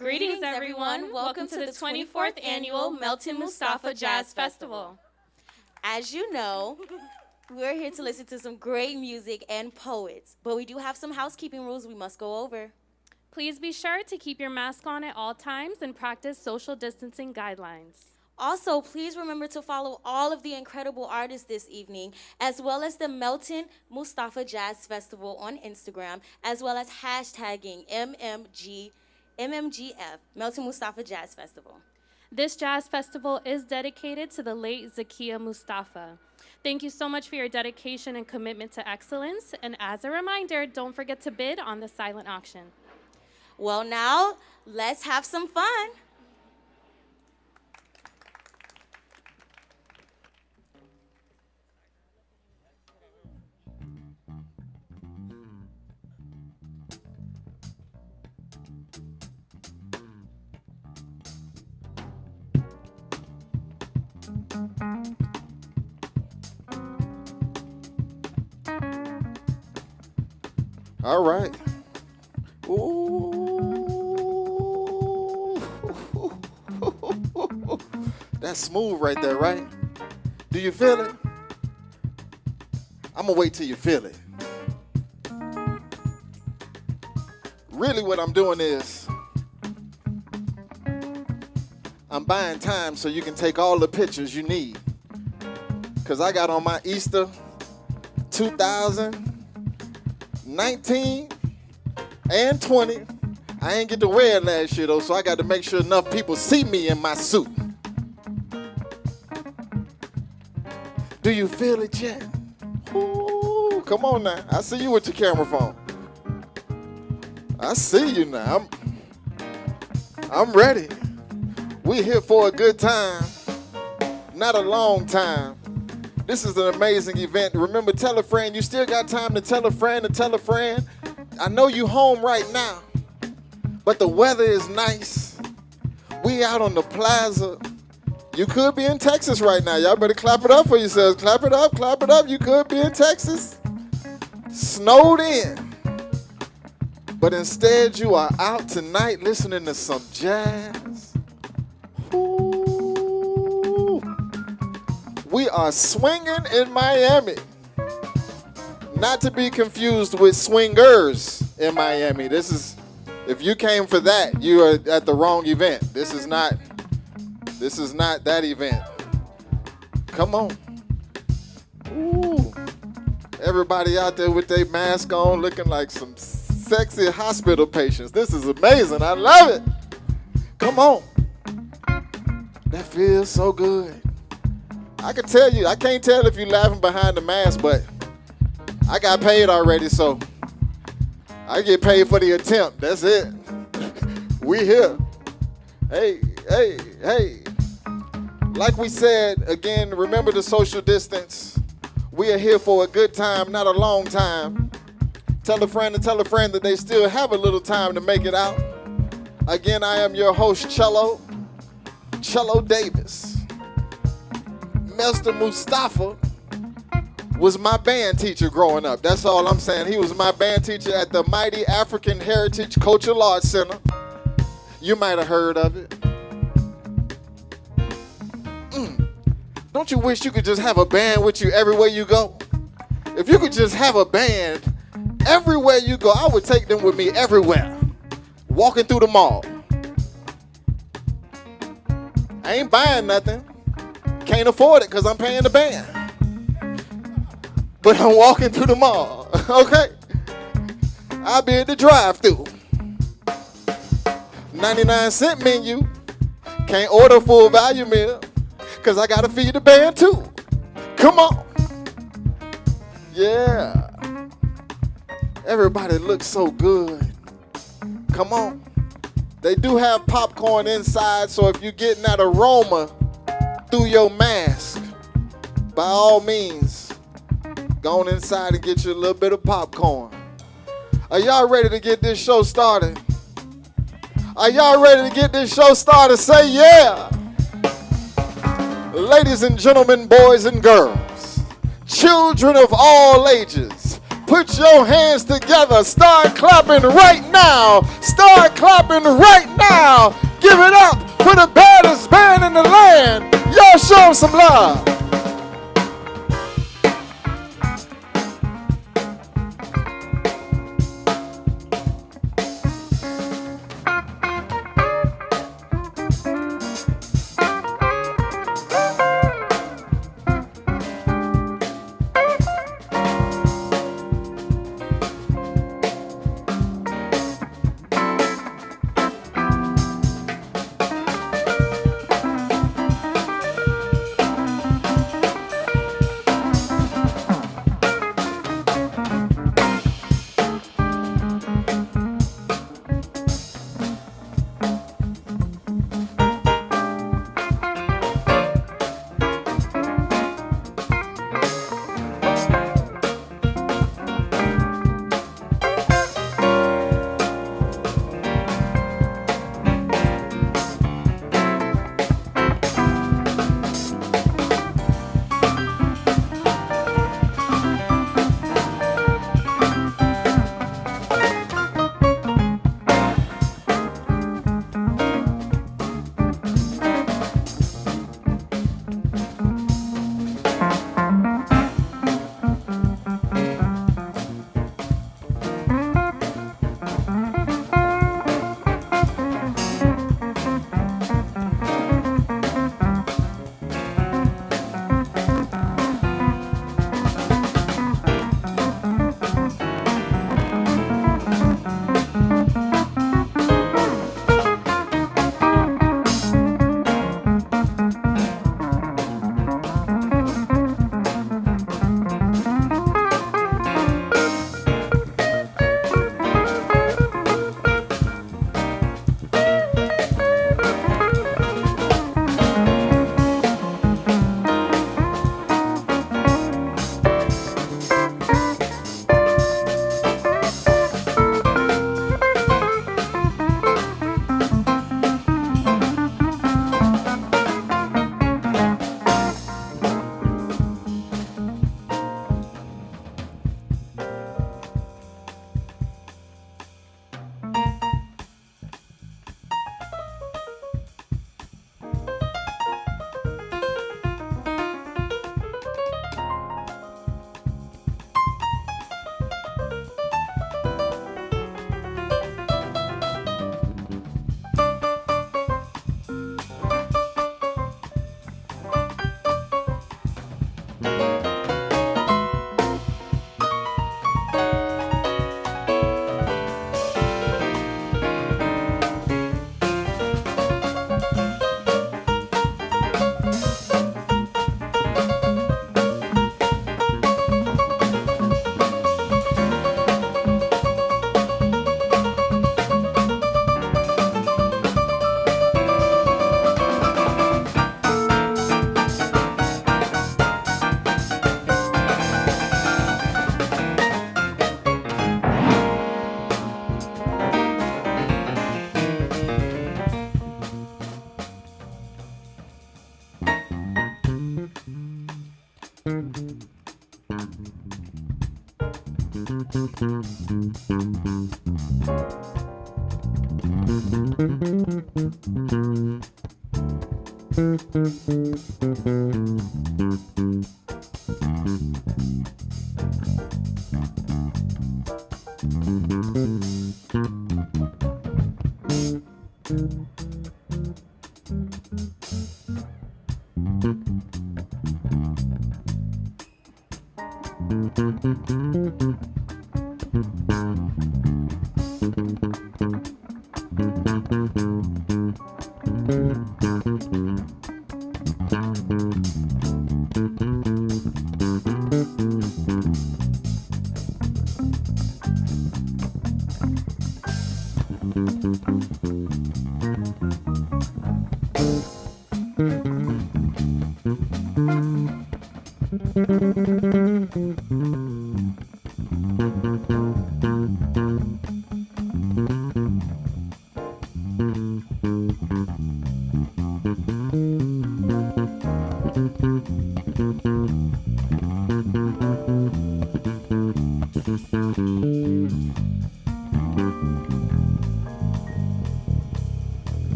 Greetings, everyone. Welcome to the 24th Annual Melton Mustafa Jazz Festival. As you know, we're here to listen to some great music and poets, but we do have some housekeeping rules we must go over. Please be sure to keep your mask on at all times and practice social distancing guidelines. Also, please remember to follow all of the incredible artists this evening, as well as the Melton Mustafa Jazz Festival on Instagram, as well as hashtagging MMGF, Melton Mustafa Jazz Festival. This jazz festival is dedicated to the late Zakia Mustafa. Thank you so much for your dedication and commitment to excellence. And as a reminder, don't forget to bid on the silent auction. Well, now, let's have some fun. All right. Ooh. That's smooth right there, right? Do you feel it? I'm going to wait till you feel it. Really what I'm doing is I'm buying time so you can take all the pictures you need. Because I got on my Easter 2019 and 20. I ain't get to wear it last year, though, so I got to make sure enough people see me in my suit. Do you feel it yet? Ooh, come on now. I see you with your camera phone. I see you now. I'm ready. We here for a good time, not a long time. This is an amazing event. Remember, tell a friend. You still got time to tell a friend to tell a friend. I know you home right now, but the weather is nice. We out on the plaza. You could be in Texas right now. Y'all better clap it up for yourselves. Clap it up, clap it up. You could be in Texas. Snowed in. But instead, you are out tonight listening to some jazz. Ooh. We are swinging in Miami. Not to be confused with swingers in Miami. This is, if you came for that, you are at the wrong event. This is not that event. Come on. Ooh. Everybody out there with their mask on looking like some sexy hospital patients. This is amazing. I love it. Come on. That feels so good. I can tell you, I can't tell if you're laughing behind the mask, but I got paid already, so I get paid for the attempt. That's it. We here. Hey. Like we said, again, remember the social distance. We are here for a good time, not a long time. Tell a friend to tell a friend that they still have a little time to make it out. Again, I am your host, Cello Davis. Mr. Mustafa was my band teacher growing up. That's all I'm saying. He was my band teacher at the Mighty African Heritage Cultural Arts Center. You might have heard of it. Don't you wish you could just have a band with you everywhere you go? If you could just have a band everywhere you go, I would take them with me everywhere. Walking through the mall. I ain't buying nothing. Can't afford it because I'm paying the band. But I'm walking through the mall, okay? I'll be at the drive-thru. 99-cent menu. Can't order a full value meal because I got to feed the band too. Come on. Yeah. Everybody looks so good. Come on. They do have popcorn inside, so if you're getting that aroma through your mask, by all means, go on inside and get you a little bit of popcorn. Are y'all ready to get this show started? Are y'all ready to get this show started? Say yeah. Ladies and gentlemen, boys and girls, children of all ages, Put your hands together. Start clapping right now. Start clapping right now. Give it up for the baddest band in the land. Y'all show them some love.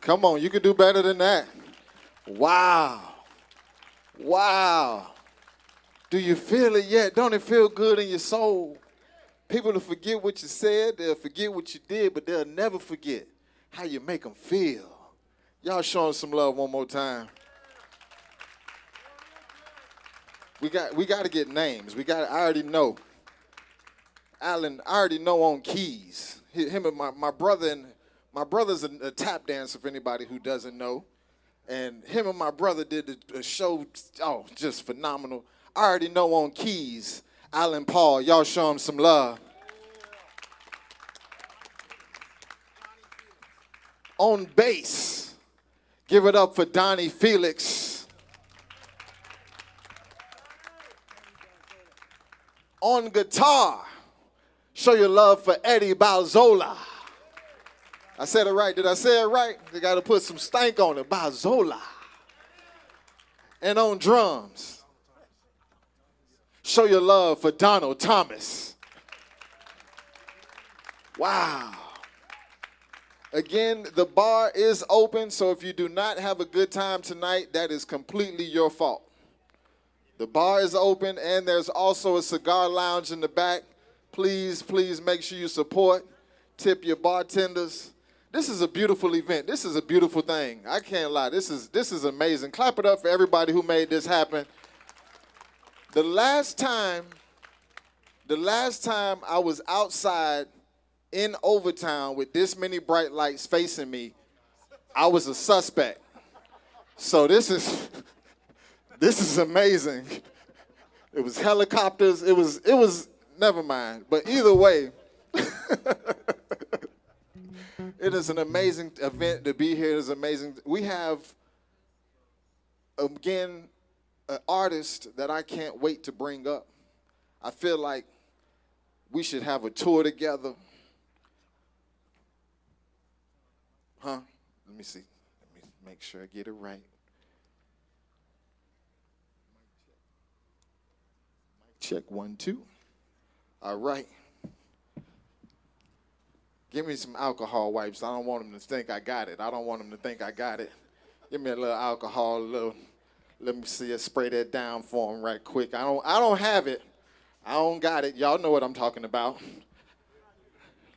Come on, you can do better than that. Wow. Wow. Do you feel it yet? Don't it feel good in your soul? People will forget what you said, they'll forget what you did, but they'll never forget how you make them feel. Y'all show them some love one more time. We got to get names. I already know. Alan, I already know on keys. Him and my brother's a tap dancer for anybody who doesn't know. And him and my brother did a show, just phenomenal. I already know on keys, Alan Paul. Y'all show him some love. On bass, give it up for Donnie Felix. On guitar, show your love for Eddie Balzola. I said it right. Did I say it right? They got to put some stank on it. Balzola. And on drums, show your love for Donald Thomas. Wow. Again, the bar is open, so if you do not have a good time tonight, that is completely your fault. The bar is open, and there's also a cigar lounge in the back. Please, please make sure you support, tip your bartenders. This is a beautiful event. This is a beautiful thing. I can't lie. This is amazing. Clap it up for everybody who made this happen. The last time I was outside in Overtown with this many bright lights facing me, I was a suspect. So this is amazing. It was helicopters. It was never mind. But either way, it is an amazing event to be here. It is amazing. We have, again, an artist that I can't wait to bring up. I feel like we should have a tour together. Huh? Let me see. Let me make sure I get it right. Check 1, 2. All right. Give me some alcohol wipes. I don't want them to think I got it. Give me a little alcohol, let me see it, spray that down for them right quick. I don't have it. I don't got it. Y'all know what I'm talking about.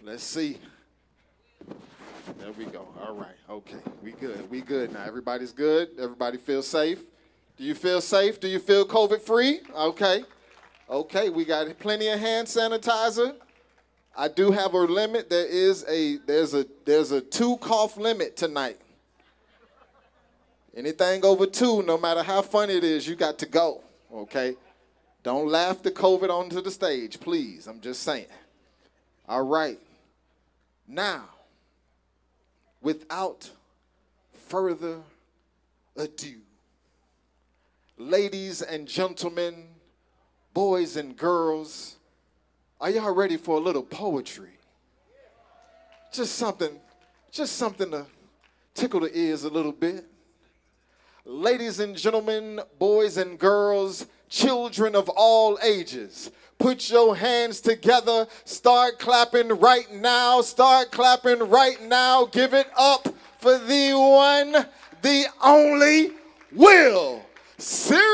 Let's see. There we go. All right. Okay. We good now. Everybody's good. Everybody feel safe. Do you feel safe? Do you feel COVID-free? Okay. Okay. We got plenty of hand sanitizer. I do have a limit. There's a 2 cough limit tonight. Anything over 2, no matter how funny it is, you got to go. Okay. Don't laugh the COVID onto the stage, please. I'm just saying. All right. Now, without further ado, ladies and gentlemen, boys and girls, are y'all ready for a little poetry? Just something to tickle the ears a little bit. Ladies and gentlemen, boys and girls, children of all ages, put your hands together. Start clapping right now. Start clapping right now. Give it up for the one, the only Will Serious.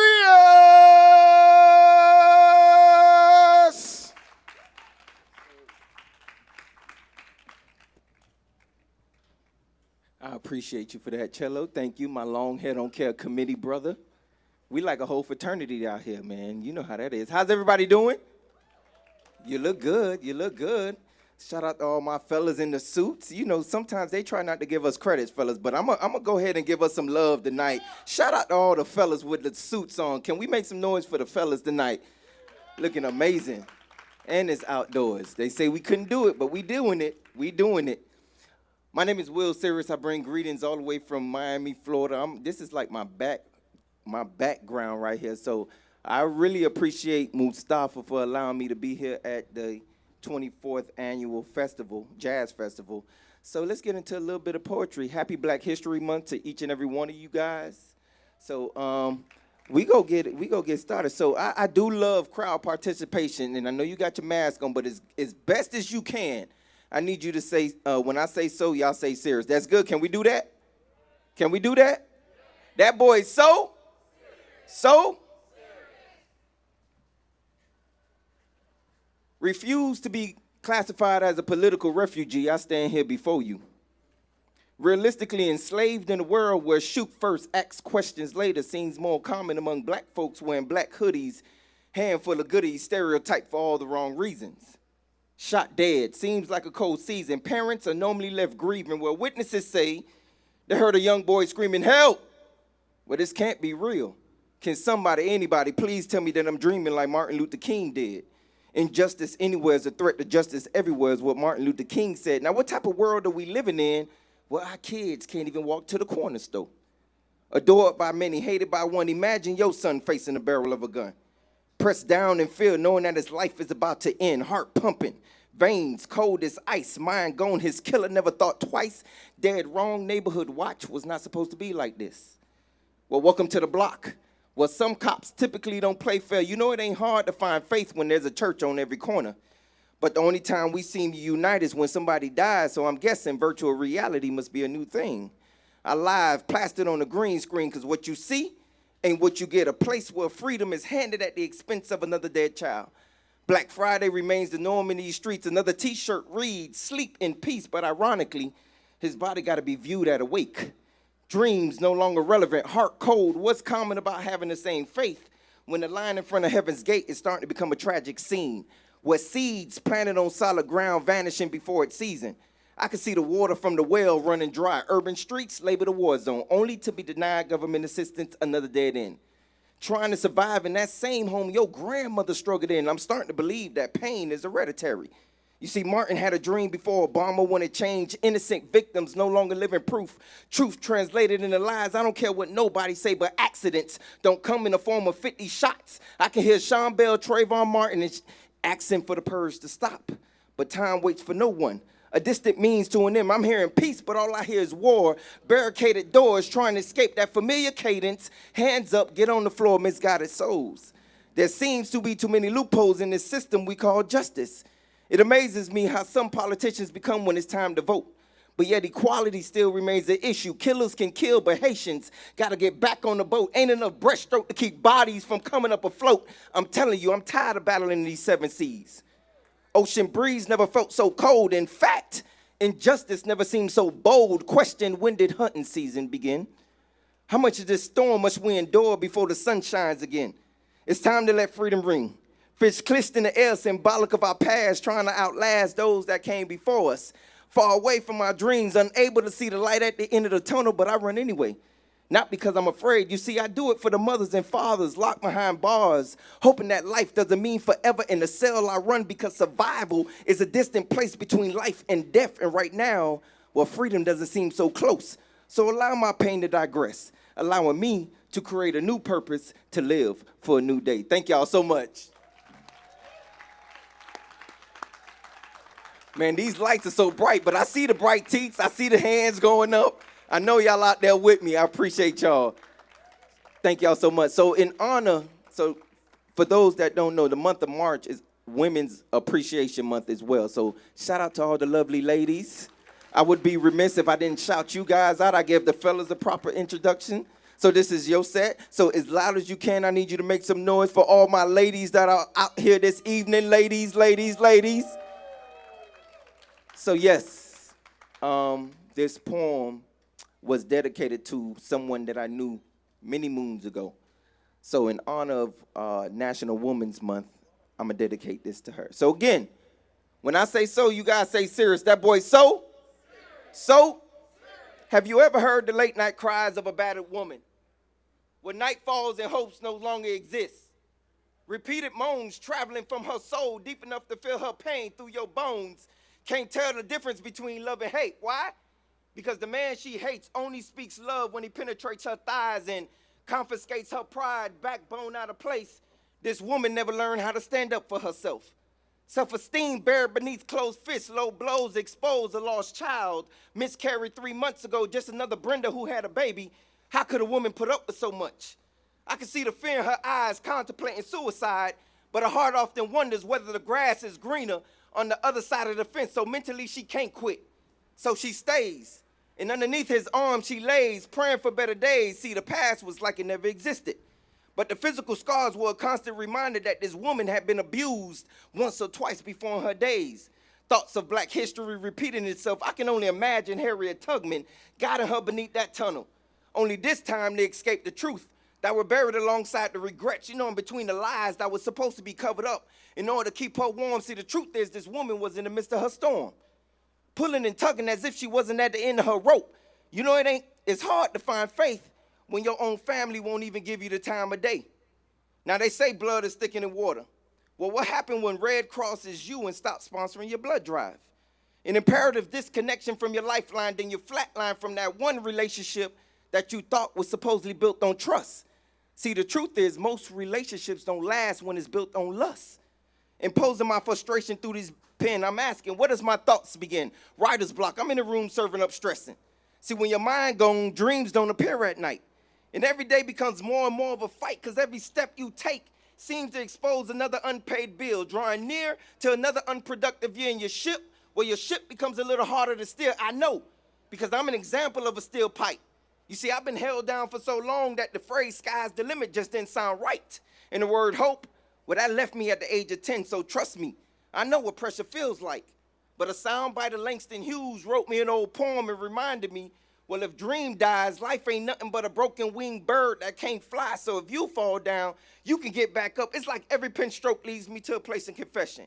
I appreciate you for that, Cello. Thank you, my long hair don't care committee brother. We like a whole fraternity out here, man. You know how that is. How's everybody doing? You look good. You look good. Shout out to all my fellas in the suits. You know, sometimes they try not to give us credits, fellas, but I'm gonna go ahead and give us some love tonight. Shout out to all the fellas with the suits on. Can we make some noise for the fellas tonight? Looking amazing. And it's outdoors. They say we couldn't do it, but we doing it. We doing it. My name is Will Serious. I bring greetings all the way from Miami, Florida. This is like my background right here. So I really appreciate Mustafa for allowing me to be here at the 24th annual festival, Jazz Festival. So let's get into a little bit of poetry. Happy Black History Month to each and every one of you guys. So we go get started. So I do love crowd participation, and I know you got your mask on, but as best as you can, I need you to say, when I say so, y'all say serious. That's good. Can we do that? Can we do that? That boy is so refuse to be classified as a political refugee. I stand here before you. Realistically enslaved in a world where shoot first, ask questions later seems more common among black folks wearing black hoodies, handful of goodies, stereotyped for all the wrong reasons. Shot dead, seems like a cold season. Parents are normally left grieving where witnesses say they heard a young boy screaming, help! Well, this can't be real. Can somebody, anybody, please tell me that I'm dreaming like Martin Luther King did? Injustice anywhere is a threat to justice everywhere is what Martin Luther King said. Now, what type of world are we living in where our kids can't even walk to the corner store? Adored by many, hated by one. Imagine your son facing the barrel of a gun. Pressed down in fear, knowing that his life is about to end. Heart pumping, veins cold as ice. Mind gone, his killer never thought twice. Dead wrong, neighborhood watch was not supposed to be like this. Well, welcome to the block. Well, some cops typically don't play fair. You know it ain't hard to find faith when there's a church on every corner. But the only time we seem to unite is when somebody dies, so I'm guessing virtual reality must be a new thing. Alive, plastered on a green screen, because what you see ain't what you get. A place where freedom is handed at the expense of another dead child. Black Friday remains the norm in these streets. Another t-shirt reads, sleep in peace, but ironically, his body got to be viewed at a wake. Dreams no longer relevant, heart cold. What's common about having the same faith when the line in front of heaven's gate is starting to become a tragic scene, where seeds planted on solid ground vanishing before its season? I can see the water from the well running dry. Urban streets labeled a war zone, only to be denied government assistance, another dead end. Trying to survive in that same home your grandmother struggled in. I'm starting to believe that pain is hereditary. You see, Martin had a dream before Obama wanted change. Innocent victims no longer living proof. Truth translated into lies. I don't care what nobody say, but accidents don't come in the form of 50 shots. I can hear Sean Bell, Trayvon Martin asking for the purge to stop. But time waits for no one. A distant means to an end. I'm hearing peace, but all I hear is war. Barricaded doors trying to escape that familiar cadence. Hands up, get on the floor, misguided souls. There seems to be too many loopholes in this system we call justice. It amazes me how some politicians become when it's time to vote. But yet equality still remains an issue. Killers can kill, but Haitians gotta get back on the boat. Ain't enough breaststroke to keep bodies from coming up afloat. I'm telling you, I'm tired of battling these 7 seas. Ocean breeze never felt so cold. In fact, injustice never seemed so bold. Question, when did hunting season begin? How much of this storm must we endure before the sun shines again? It's time to let freedom ring. Fish clished in the air, symbolic of our past, trying to outlast those that came before us. Far away from our dreams, unable to see the light at the end of the tunnel, but I run anyway. Not because I'm afraid. You see, I do it for the mothers and fathers locked behind bars, hoping that life doesn't mean forever in the cell. I run because survival is a distant place between life and death. And right now, well, freedom doesn't seem so close. So allow my pain to digress, allowing me to create a new purpose to live for a new day. Thank y'all so much. Man, these lights are so bright, but I see the bright teeth. I see the hands going up. I know y'all out there with me. I appreciate y'all. Thank y'all so much. So in honor, so for those that don't know, the month of March is Women's Appreciation Month as well. So shout out to all the lovely ladies. I would be remiss if I didn't shout you guys out. I gave the fellas a proper introduction. So this is your set. So as loud as you can, I need you to make some noise for all my ladies that are out here this evening. Ladies, ladies, ladies. So yes, this poem was dedicated to someone that I knew many moons ago. So in honor of National Women's Month, I'm gonna dedicate this to her. So again, when I say so, you guys say serious. That boy so? So? Have you ever heard the late night cries of a battered woman? When night falls and hopes no longer exist. Repeated moans traveling from her soul deep enough to feel her pain through your bones. Can't tell the difference between love and hate. Why? Because the man she hates only speaks love when he penetrates her thighs and confiscates her pride, backbone out of place. This woman never learned how to stand up for herself. Self-esteem buried beneath closed fists, low blows expose a lost child. Miscarried 3 months ago, just another Brenda who had a baby. How could a woman put up with so much? I can see the fear in her eyes contemplating suicide, but her heart often wonders whether the grass is greener on the other side of the fence, so mentally she can't quit. So she stays. And underneath his arm she lays, praying for better days. See, the past was like it never existed. But the physical scars were a constant reminder that this woman had been abused once or twice before in her days. Thoughts of black history repeating itself. I can only imagine Harriet Tubman guiding her beneath that tunnel. Only this time they escaped the truth that were buried alongside the regrets, in between the lies that was supposed to be covered up in order to keep her warm. See, the truth is this woman was in the midst of her storm, pulling and tugging as if she wasn't at the end of her rope. It's hard to find faith when your own family won't even give you the time of day. Now, they say blood is thicker than water. Well, what happened when Red Cross is you and stopped sponsoring your blood drive? An imperative disconnection from your lifeline, then you flatline from that one relationship that you thought was supposedly built on trust. See, the truth is most relationships don't last when it's built on lust. Imposing my frustration through this pen, I'm asking, where does my thoughts begin? Writer's block. I'm in the room serving up stressing. See, when your mind gone, dreams don't appear at night. And every day becomes more and more of a fight because every step you take seems to expose another unpaid bill, drawing near to another unproductive year in your ship, where your ship becomes a little harder to steer. I know, because I'm an example of a steel pipe. You see, I've been held down for so long that the phrase sky's the limit just didn't sound right. And the word hope, well, that left me at the age of 10, so trust me, I know what pressure feels like. But a soundbite of Langston Hughes wrote me an old poem and reminded me, well, if dream dies, life ain't nothing but a broken winged bird that can't fly. So if you fall down, you can get back up. It's like every pen stroke leads me to a place in confession.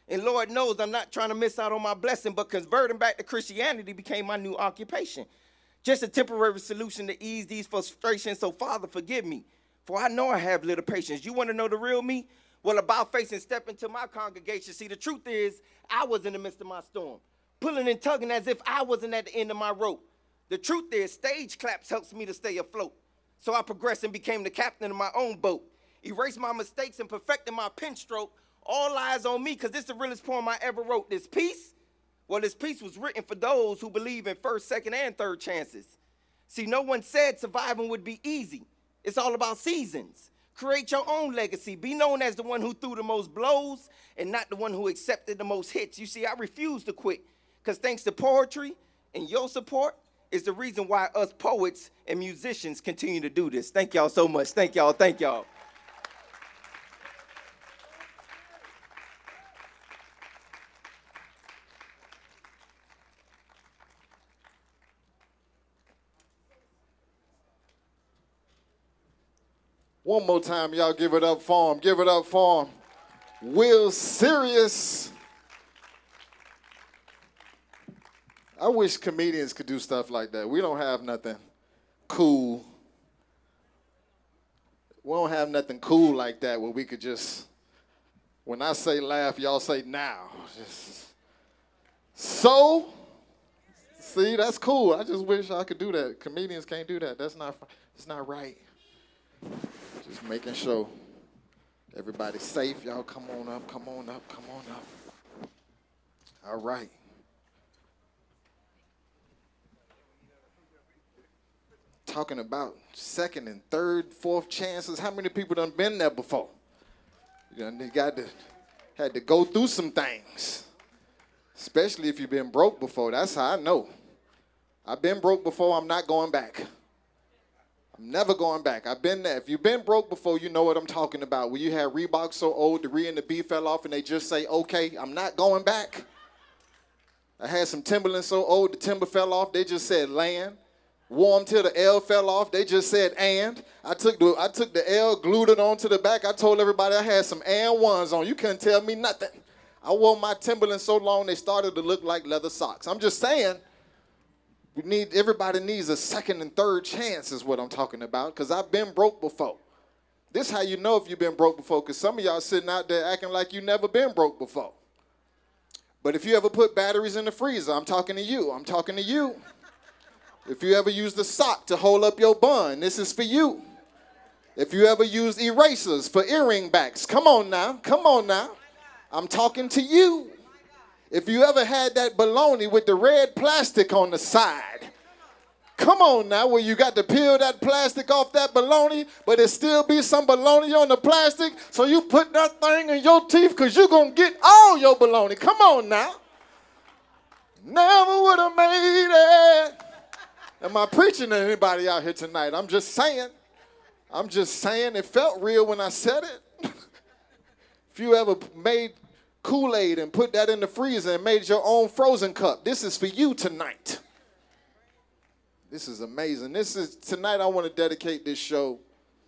And Lord knows I'm not trying to miss out on my blessing, but converting back to Christianity became my new occupation. Just a temporary solution to ease these frustrations. So Father, forgive me, for I know I have little patience. You want to know the real me? Well, about face and step into my congregation. See, the truth is, I was in the midst of my storm, pulling and tugging as if I wasn't at the end of my rope. The truth is, stage claps helps me to stay afloat. So I progressed and became the captain of my own boat. Erased my mistakes and perfected my pen stroke. All eyes on me, because this is the realest poem I ever wrote. This piece, well, this piece was written for those who believe in first, second, and third chances. See, no one said surviving would be easy. It's all about seasons. Create your own legacy. Be known as the one who threw the most blows and not the one who accepted the most hits. You see, I refuse to quit, because thanks to poetry and your support, is the reason why us poets and musicians continue to do this. Thank y'all so much. Thank y'all. Thank y'all. One more time, y'all give it up for him. Give it up for him. Will Serious. I wish comedians could do stuff like that. We don't have nothing cool. We don't have nothing cool like that where we could just, when I say laugh, y'all say now. So, see, that's cool. I just wish I could do that. Comedians can't do that. It's not right. Just making sure everybody's safe. Y'all come on up, come on up, come on up. All right. Talking about second and third, fourth chances. How many people done been there before? They had to go through some things. Especially if you've been broke before. That's how I know. I've been broke before, I'm not going back. I'm never going back. I've been there. If you've been broke before, you know what I'm talking about. When you had Reebok so old, the re and the B fell off, and they just say, okay, I'm not going back. I had some Timberland so old, the timber fell off, they just said land. Warm till the L fell off, they just said and. I took the L, glued it onto the back. I told everybody I had some and ones on. You couldn't tell me nothing. I wore my Timberland so long they started to look like leather socks. I'm just saying, everybody needs a second and third chance is what I'm talking about, because I've been broke before. This how you know if you've been broke before, because some of y'all sitting out there acting like you never been broke before. But if you ever put batteries in the freezer, I'm talking to you. I'm talking to you. If you ever used a sock to hold up your bun, this is for you. If you ever used erasers for earring backs, come on now, come on now. I'm talking to you. If you ever had that bologna with the red plastic on the side, come on now, where you got to peel that plastic off that bologna, but there still be some bologna on the plastic, so you put that thing in your teeth because you're going to get all your bologna. Come on now. Never would have made it. Am I preaching to anybody out here tonight? I'm just saying it felt real when I said it. If you ever made Kool-Aid and put that in the freezer and made your own frozen cup, this is for you tonight. This is amazing. Tonight I want to dedicate this show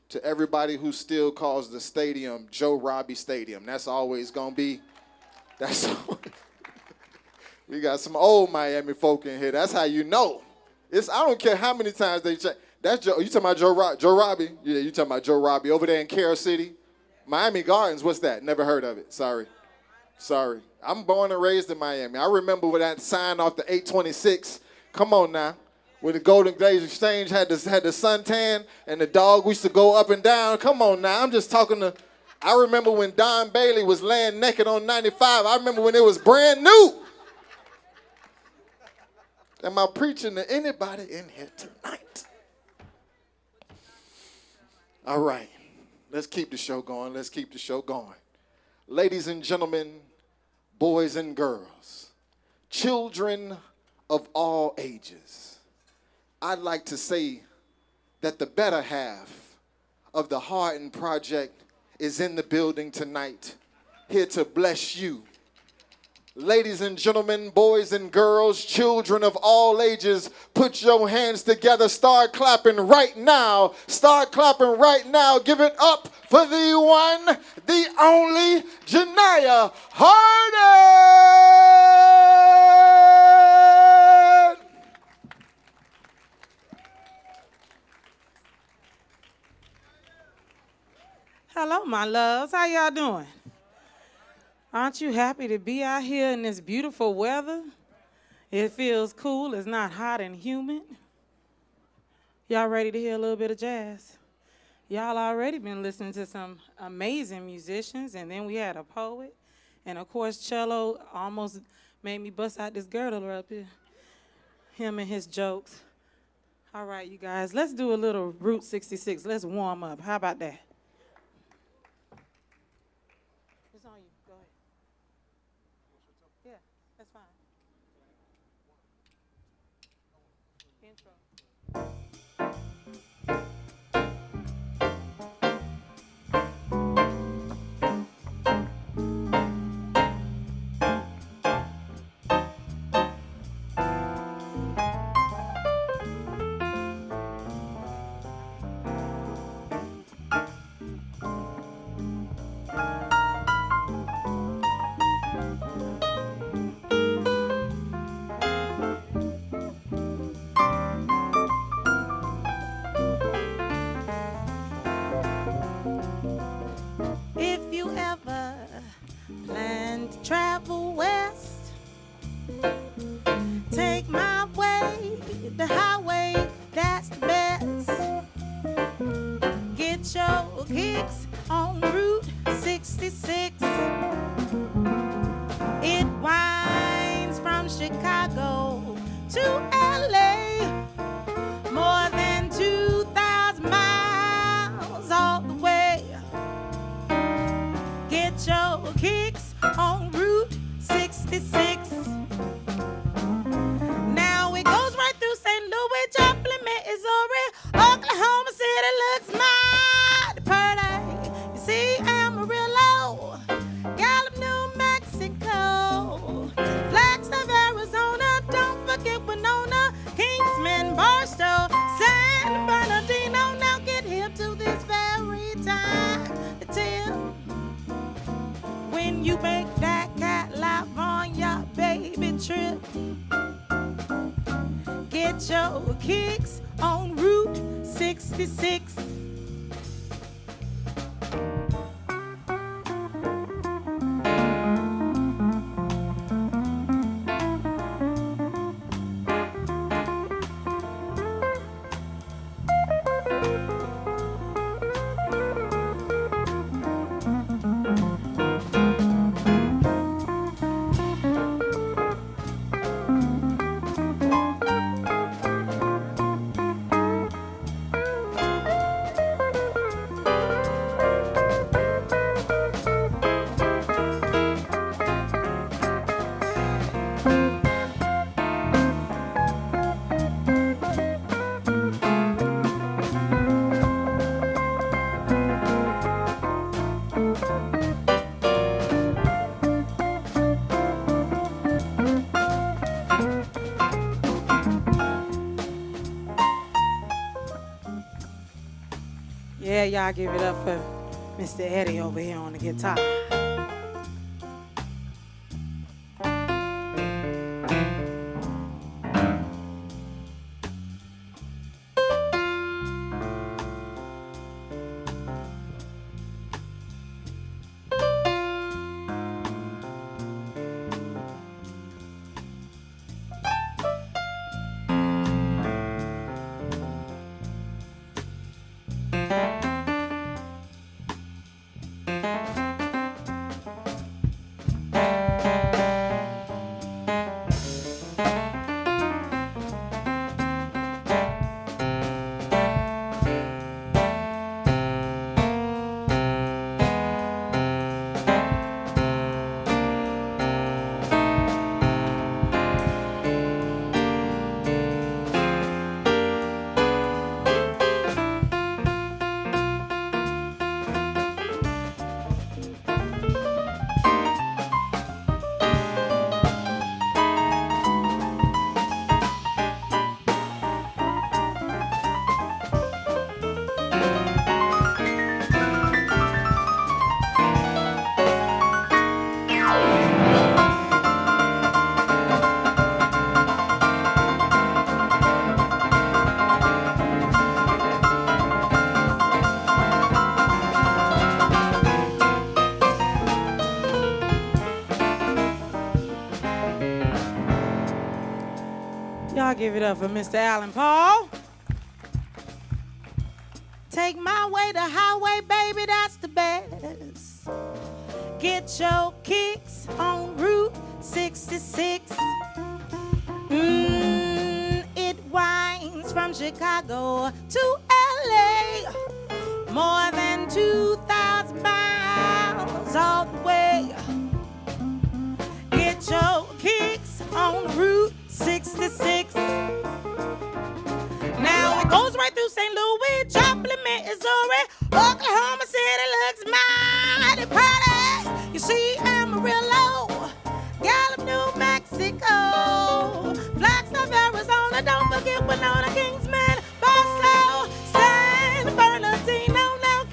to everybody who still calls the stadium Joe Robbie Stadium. That's always going to be, we got some old Miami folk in here. That's how you know. I don't care how many times they check. That's Joe. You talking about Joe Robbie? Yeah, you talking about Joe Robbie over there in Carol City? Miami Gardens, what's that? Never heard of it. Sorry. I'm born and raised in Miami. I remember when that sign off the 826. Come on now. When the Golden Gate Exchange had the suntan and the dog used to go up and down. Come on now. I'm just talking to, I remember when Don Bailey was laying naked on 95. I remember when it was brand new. Am I preaching to anybody in here tonight? All right. Let's keep the show going. Ladies and gentlemen, boys and girls, children of all ages, I'd like to say that the better half of the Hardin Project is in the building tonight, here to bless you. Ladies and gentlemen, boys and girls, children of all ages, put your hands together. Start clapping right now. Give it up for the one, the only, Janiyah Hardin. Hello, my loves. How y'all doing? Aren't you happy to be out here in this beautiful weather? It feels cool. It's not hot and humid. Y'all ready to hear a little bit of jazz? Y'all already been listening to some amazing musicians, and then we had a poet, and of course, cello almost made me bust out this girdle up here. Him and his jokes. All right, you guys, let's do a little Route 66. Let's warm up. How about that? It's on you. Go ahead. Yeah, that's fine. Intro. If you ever plan to travel west, take my way, the highway, that's the best. Get your kicks on Route 66. It winds from Chicago to LA, more than 2,000 miles all the way. Get your kicks on Route 66. Now it goes right through St. Louis, Joplin, Missouri, Oklahoma City looks mighty pretty. You see Amarillo, Gallup, New Mexico, Flagstaff, Arizona, don't forget Winona, Kingsman, Barstow, San Bernardino. Now get hip to this very time to tell. When you make that Cadillac on your baby trip, get your kicks on Route 66. Yeah, y'all give it up for Mr. Eddie over here on the guitar. Y'all give it up for Mr. Alan Paul. Take my way to highway, baby, that's the best. Get your kicks on Route 66. It winds from Chicago to LA. More than 2,000 miles all the way. Get your kicks on Route 66. Now it goes right through St. Louis, Joplin, Missouri, Oklahoma City looks mighty pretty. You see Amarillo, Gallup, New Mexico, Flagstaff, Arizona. Don't forget Winona, Kingsman, Boston, San Bernardino. Now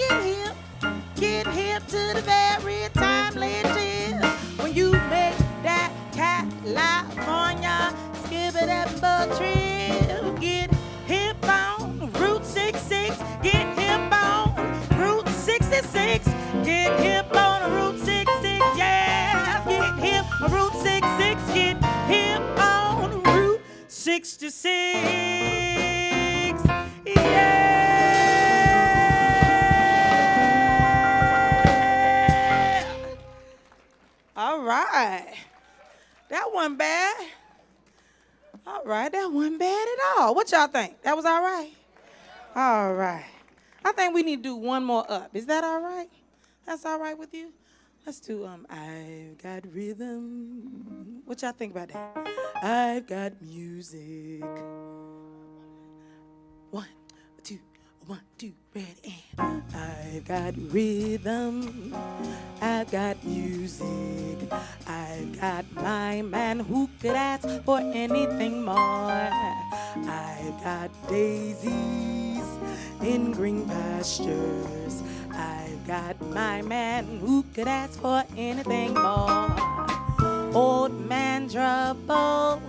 get hip to the very timely tip. When you make that California skip-a-dap trip, get hip on Route 66. Get hip on Route 66. Get hip on Route 66. Yeah, get hip on Route 66. Get hip on Route 66. Yeah. All right. That wasn't bad. All right, that wasn't bad at all. What y'all think? That was all right? All right. I think we need to do one more up. Is that all right? That's all right with you? Let's do I've Got Rhythm. What y'all think about that? I've got music. One, two, ready, and I've got rhythm. I've got music. I've got my man who could ask for anything more. I've got daisies in green pastures. I've got my man who could ask for anything more. Old man Trouble,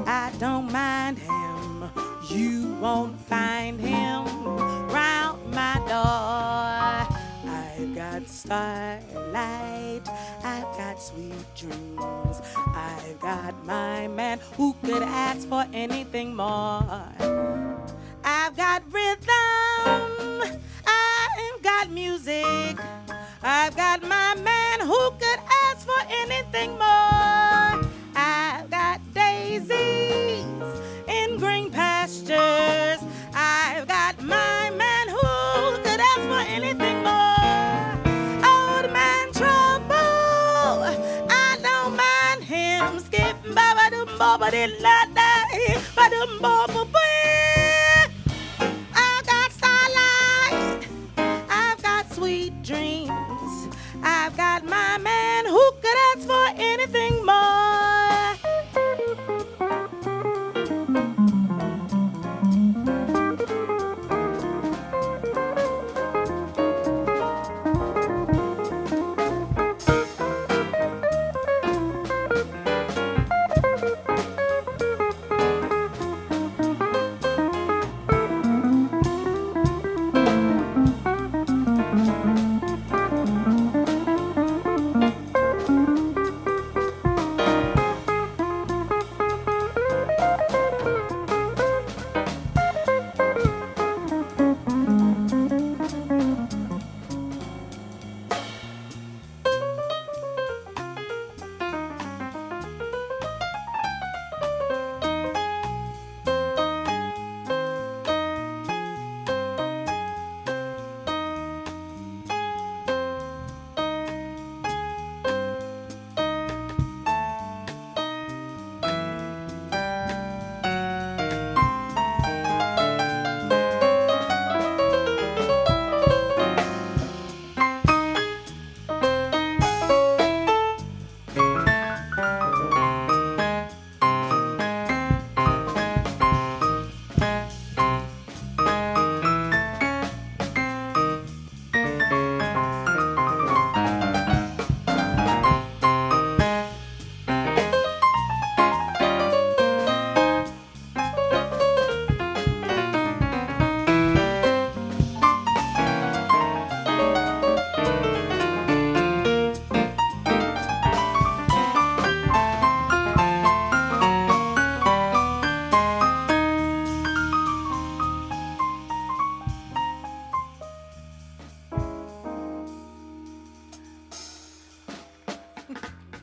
I don't mind him. You won't find him round my door. I've got starlight, I've got sweet dreams. I've got my man who could ask for anything more. I've got rhythm, I've got music. I've got my man who could ask for anything more. I've got daisies in green pastures. I've got my man who could ask for anything more. Old man Trouble, I don't mind him skipping I've got starlight, I've got sweet dreams. I've got my man who could ask for anything more.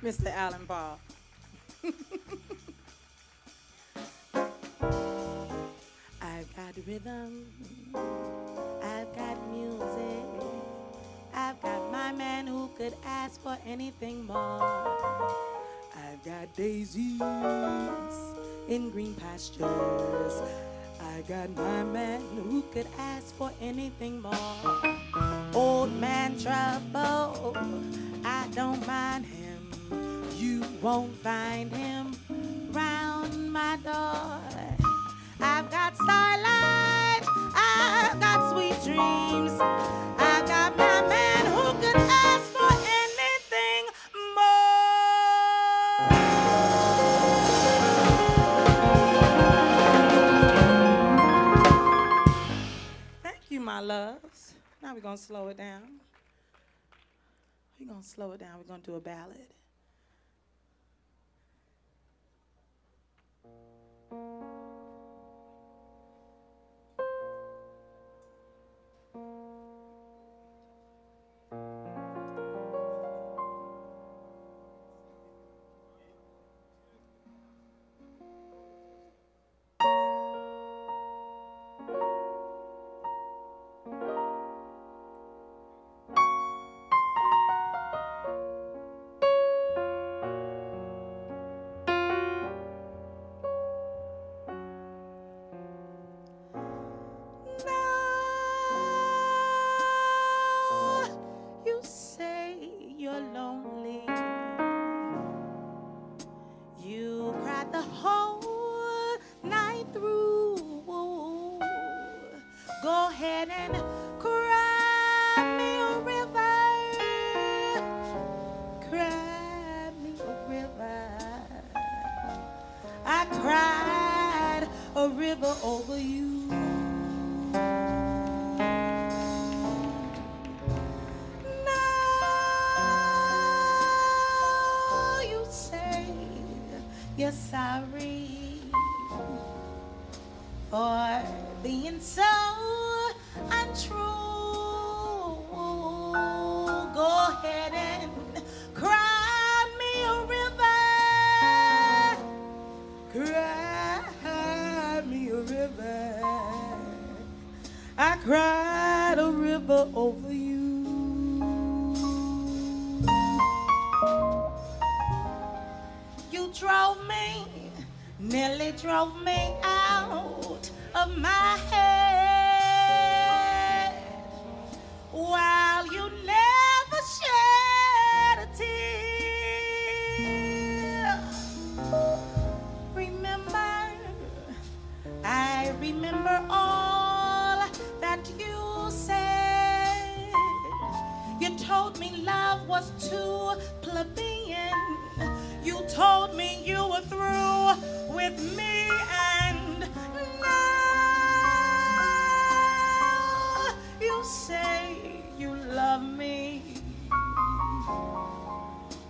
Mr. Allen Ball. I've got rhythm, I've got music, I've got my man who could ask for anything more. I've got daisies in green pastures, I got my man who could ask for anything more. Old man trouble, I don't mind him, you won't find him round my door. I've got starlight, I've got sweet dreams, I've got my man who could ask for anything more. Thank you, my loves. Now we're gonna slow it down. We're gonna slow it down, we're gonna do a ballad. You say you're lonely. You cried the whole night through. Go ahead and cry me a river. Cry me a river. I cried a river over you. Now you say you're sorry for being so untrue. Go ahead and cry me a river. Cry me a river. I cried a river over you. You drove me, nearly drove me out of my head, while you never shed a tear. Remember, I remember all that you said. You told me love was too plebeian. You told me you were through with me, and now you say you love me.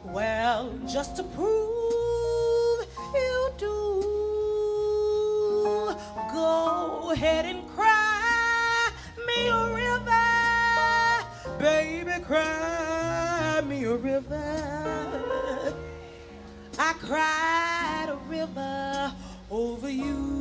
Well, just to prove you do, go ahead and cry me a river. Baby, cry me a river. I cried a river over you.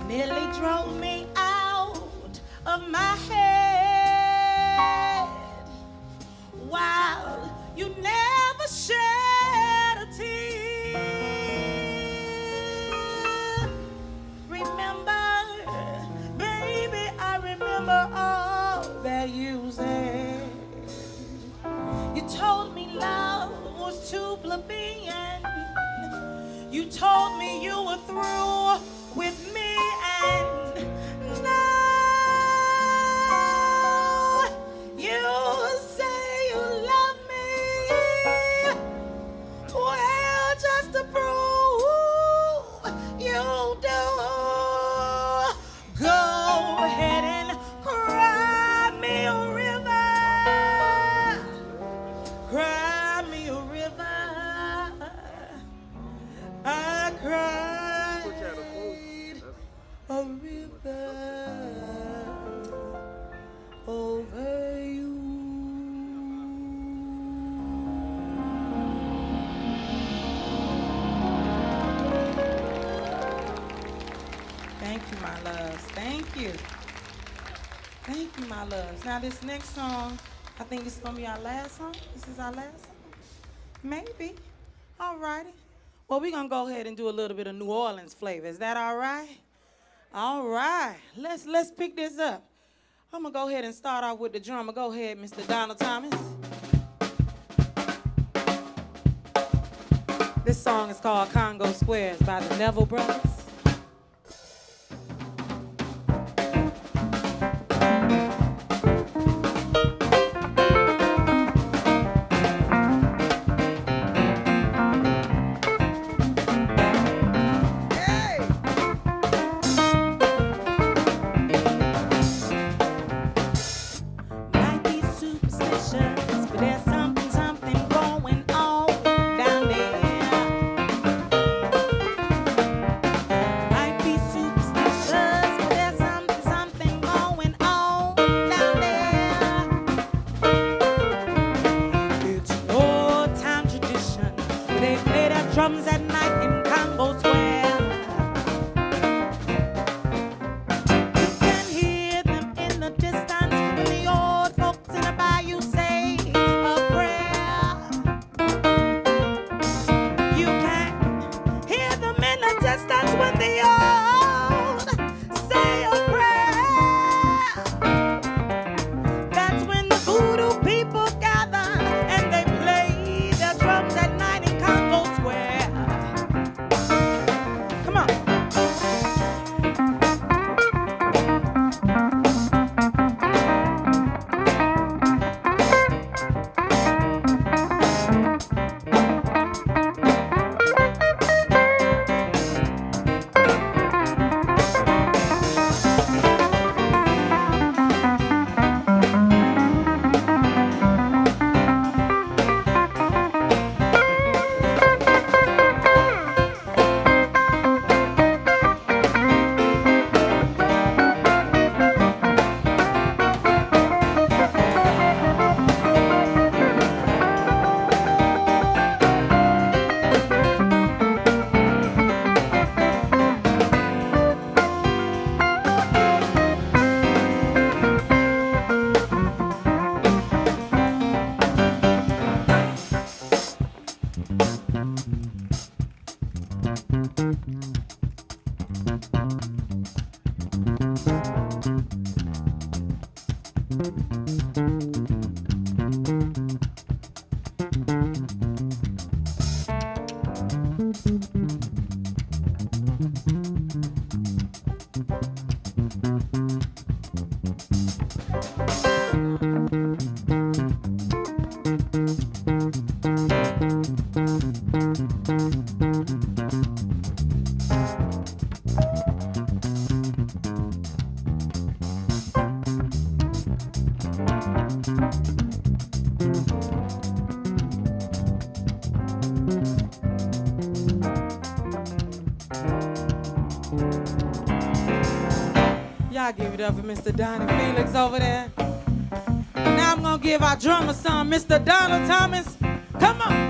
nearly drove me out of my head. While you never shed a tear. Remember, baby, I remember all that you said. You told me love was too plebeian. You told me you were through with me, and now you say you love me. Well, just to prove you do, go ahead and cry me a river. Cry me a river. I cried a river over you. Thank you, my loves. Thank you. Thank you, my loves. Now this next song, I think it's gonna be our last song. This is our last song. Maybe. All righty. Well, we're gonna go ahead and do a little bit of New Orleans flavor. Is that all right? All right. Let's pick this up. I'm gonna go ahead and start off with the drummer. Go ahead, Mr. Donald Thomas. This song is called Congo Squares by the Neville Brothers. Might be superstitious, but there's something going on down there. Might be superstitious, but there's something going on down there. It's an old-time tradition. They play their drums at night in Congo Square. You can hear them in the distance when the old folks in the bayou say a prayer. You can hear them in the distance when the old say a prayer. That's when the voodoo people gather and they play their drums at night in Congo Square. Come on. Y'all give it up for Mr. Donnie Felix over there. Now I'm gonna give our drummer some, Mr. Donald Thomas. Come on.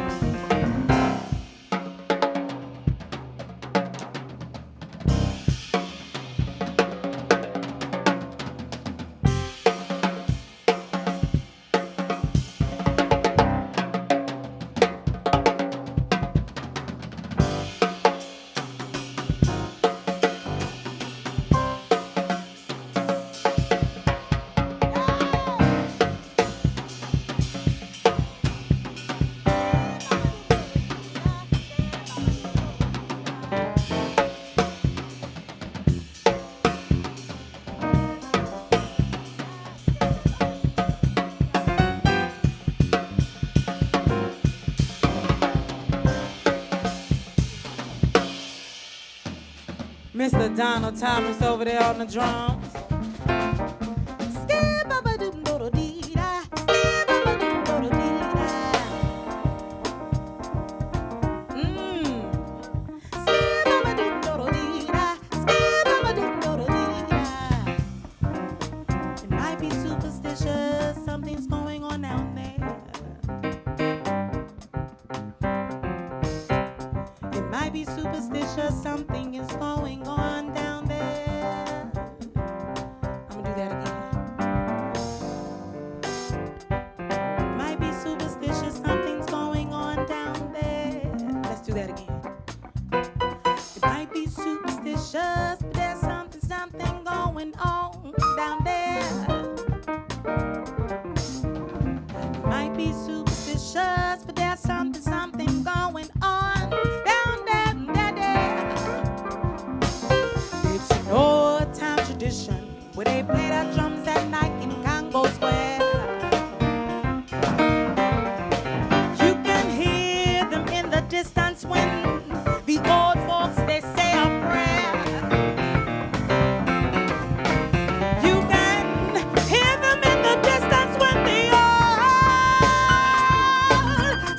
Donald Thomas over there on the drums. It might be superstitious, something's going on down there. It might be superstitious, something is going on down there. I'm gonna do that again. Might be superstitious, something's going on down there. Let's do that again. It might be superstitious, but there's something going on down there. It might be superstitious, but there's something going on down there. It's an old time tradition where they play their drums at night in Congo Square. You can hear them in the distance when the old folks they say a prayer. You can hear them in the distance when the old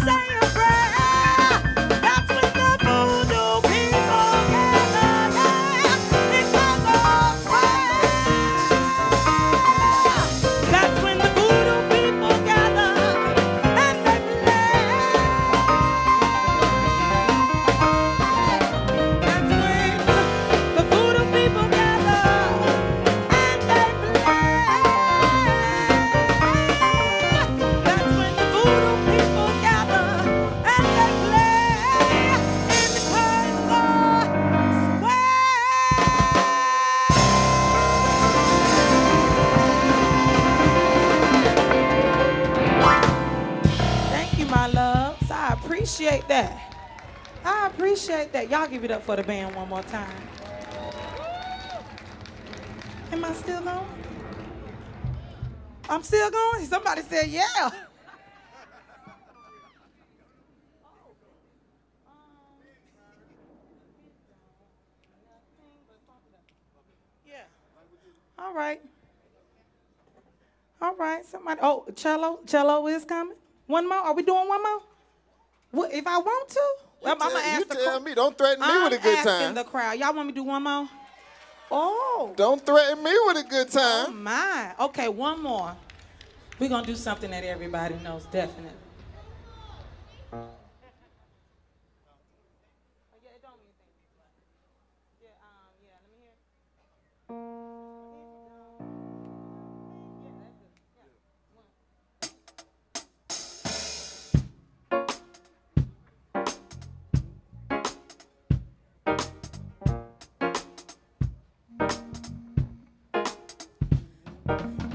say a prayer. That's when the voodoo people gather in Congo Square. That's when the voodoo people gather and they play. That's when the voodoo people gather and they play. That's when the voodoo people gather and they play in the Congo Square. Thank you, my loves. I appreciate that. I appreciate that. Y'all give it up for the band one more time. Am I still going? I'm still going? Somebody said, yeah. Yeah. All right. All right. Somebody. Oh, cello is coming. One more. Are we doing one more? What, if I want to? I'm gonna ask the tell me. Don't threaten me with a good I'm time. asking the crowd. Y'all want me to do one more? Oh. Don't threaten me with a good Oh time. my. Okay, one more. We're gonna do something that everybody knows, definitely.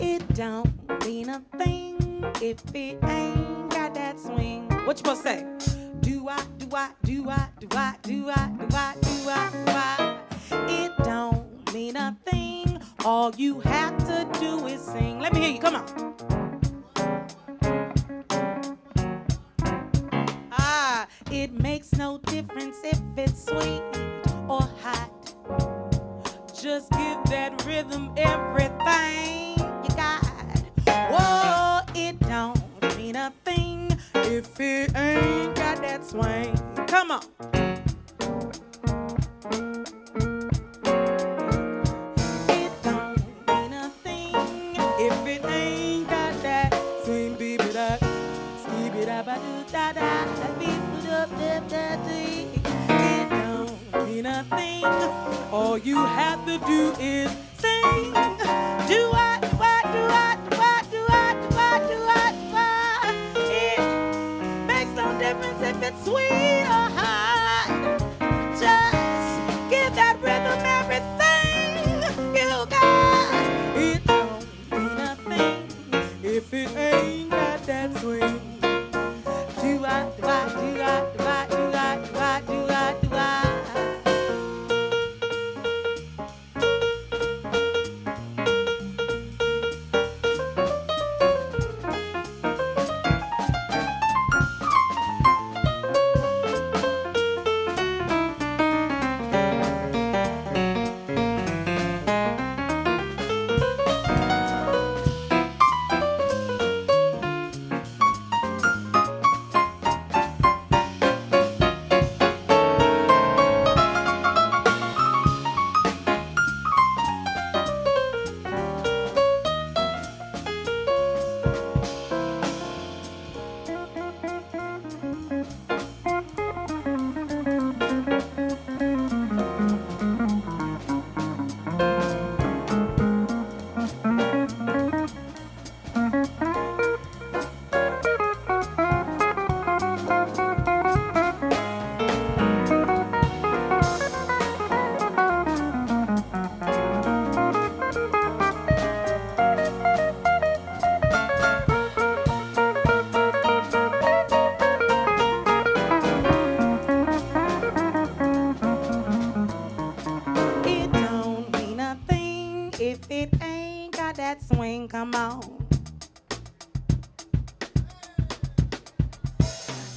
It don't mean a thing if it ain't got that swing. What you supposed to say? Do I, do I, do I, do I, do I, do I, do I, do I. It don't mean a thing. All you have to do is sing. Let me hear you. Come on. It makes no difference if it's sweet or hot. Just give that rhythm everything you got. Whoa, it don't mean a thing if it ain't got that swing. Come on. It don't mean a thing if it ain't got that swing. Beep-a-da, skee-be-da-ba-doo-da-da, beep-a-da-da-da-dee. It don't mean a thing. All you have to do is sing. Do what, do what, do what, do what, do what, do what, do what, do what. It makes no difference if it's sweet or hot. Just give that rhythm everything you got. It don't mean a thing if it ain't got that swing. Do what, do what, do what, do what, do what, do what, do what, do what.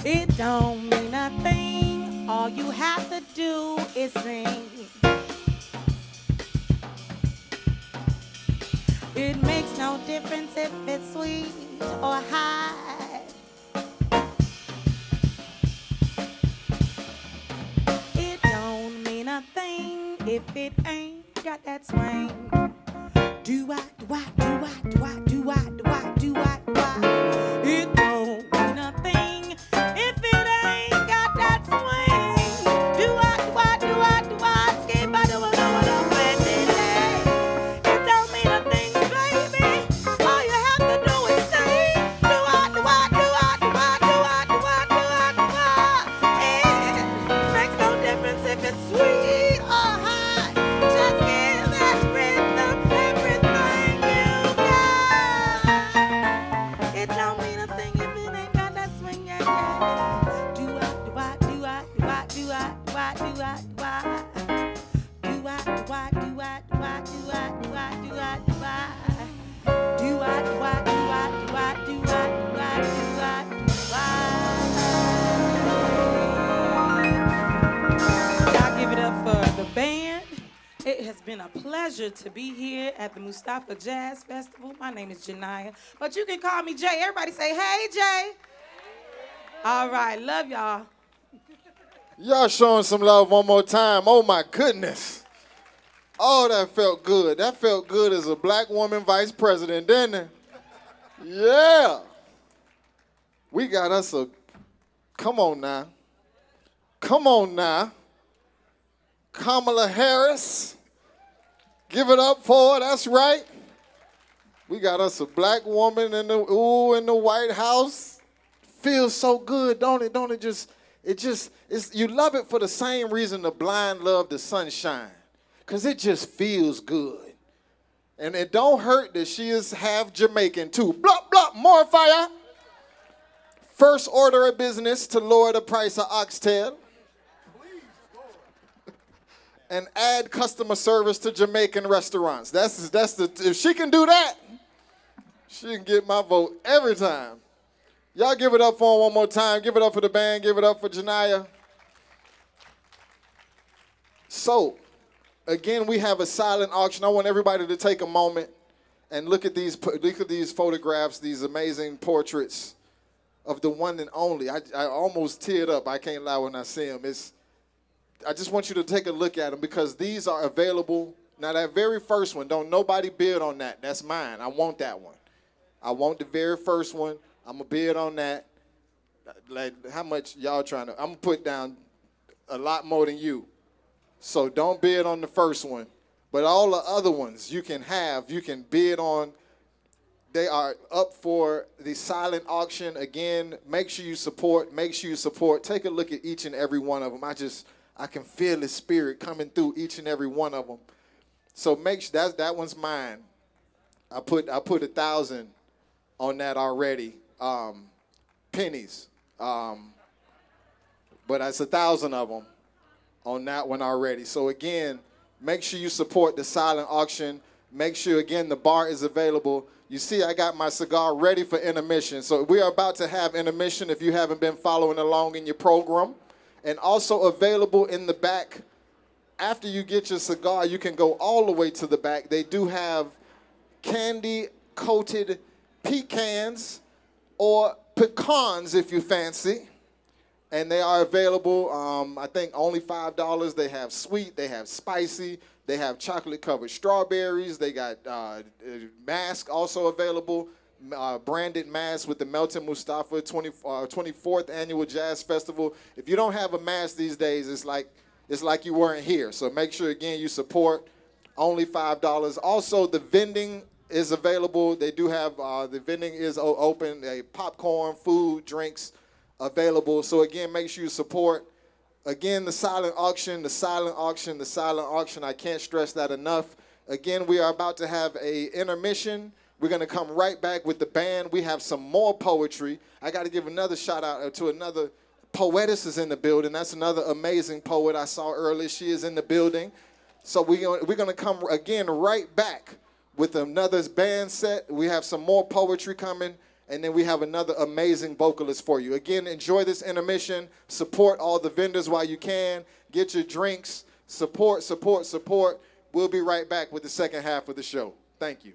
It don't mean a thing. All you have to do is sing. It makes no difference if it's sweet or high. It don't mean a thing if it ain't got that swing. Do I, do I, do I, do I, do I, do I, do I, do I. It don't mean a thing if it ain't got that swing. Do I, do I, do I, do I, skip, I do, I do, I do, it don't mean a thing, baby. All you have to do is say, do I, do I, do I, do I, do I, do I, do I, do I. It makes no difference if it's sweet or hot. Just give that rhythm everything you got. It don't mean a thing if it ain't got that swing, yeah, yeah. Do I, do I, do I, do I, do I, do I, do I, do I. Do I, do I, do I, do I, do I, do I, do I, do I. Do I, do I, do I, do I, do I, do I, do I, do I. Y'all give it up for the band. It has been a pleasure to be here at the Mustafa Jazz Festival. My name is Janiyah, but you can call me Jay. Everybody say, hey, Jay. All right, love y'all. Y'all showing some love one more time. Oh my goodness. Oh, that felt good. That felt good as a black woman vice president, didn't it? Yeah. We got us a, come on now. Come on now. Kamala Harris. Give it up for her, that's right. We got us a black woman in the White House. Feels so good, don't it? Don't it just, it's, you love it for the same reason the blind love the sunshine. Because it just feels good. And it don't hurt that she is half Jamaican too. Blah, blah, more fire. First order of business to lower the price of oxtail. And add customer service to Jamaican restaurants. That's the, if she can do that, she can get my vote every time. Y'all give it up for her one more time. Give it up for the band. Give it up for Janiyah. So, again, we have a silent auction. I want everybody to take a moment and look at these photographs, these amazing portraits of the one and only. I almost teared up. I can't lie when I see them. I just want you to take a look at them because these are available. Now, that very first one, don't nobody bid on that. That's mine. I want that one. I want the very first one. I'm going to bid on that. Like, how much y'all trying to? I'm going to put down a lot more than you. So don't bid on the first one. But all the other ones you can have, you can bid on. They are up for the silent auction. Again, make sure you support. Make sure you support. Take a look at each and every one of them. I can feel the spirit coming through each and every one of them. So make sure that one's mine. I put 1,000 on that already. Pennies. But that's 1,000 of them on that one already. So again, make sure you support the silent auction. Make sure, again, the bar is available. You see, I got my cigar ready for intermission. So we are about to have intermission if you haven't been following along in your program. And also available in the back, after you get your cigar, you can go all the way to the back. They do have candy-coated pecans or pecans if you fancy. And they are available, I think, only $5. They have sweet, they have spicy, they have chocolate-covered strawberries. They got mask also available. Branded mask with the Melton Mustafa 24th Annual Jazz Festival. If you don't have a mask these days, it's like you weren't here. So make sure, again, you support. Only $5. Also, the vending is available. They do have, the vending is open. Popcorn, food, drinks available. So, again, make sure you support. Again, the silent auction, the silent auction, the silent auction. I can't stress that enough. Again, we are about to have an intermission. We're going to come right back with the band. We have some more poetry. I got to give another shout out to another poetess is in the building. That's another amazing poet I saw earlier. She is in the building. So we're going to come again right back with another band set. We have some more poetry coming. And then we have another amazing vocalist for you. Again, enjoy this intermission. Support all the vendors while you can. Get your drinks. Support, support, support. We'll be right back with the second half of the show. Thank you.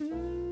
Mm-hmm.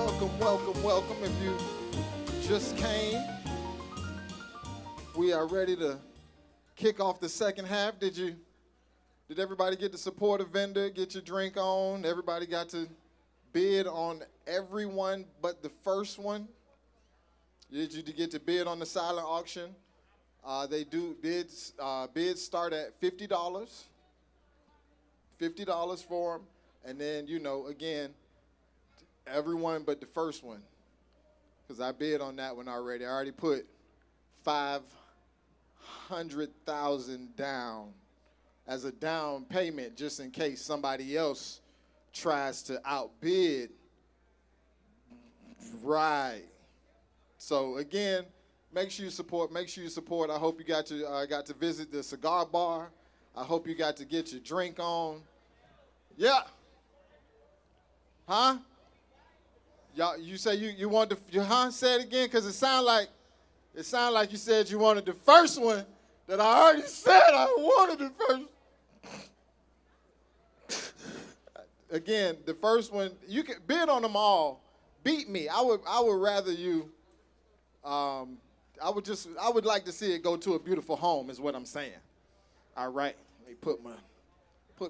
welcome, welcome, welcome. If you just came, we are ready to kick off the second half. Did everybody get to support a vendor, get your drink on? Everybody got to bid on everyone but the first one? Did you get to bid on the silent auction? They do bids start at $50. $50 for them. And then, again, everyone but the first one. Because I bid on that one already. I already put $500,000 down as a down payment just in case somebody else tries to outbid. Right. So again, make sure you support. I hope you got to visit the cigar bar. I hope you got to get your drink on. Yeah. Huh? Y'all, you say you want the say it again, because it sound like you said you wanted the first one that I already said I wanted the first. Again, the first one, you can bid on them all. Beat me. I would rather you I would like to see it go to a beautiful home is what I'm saying. All right. Let me put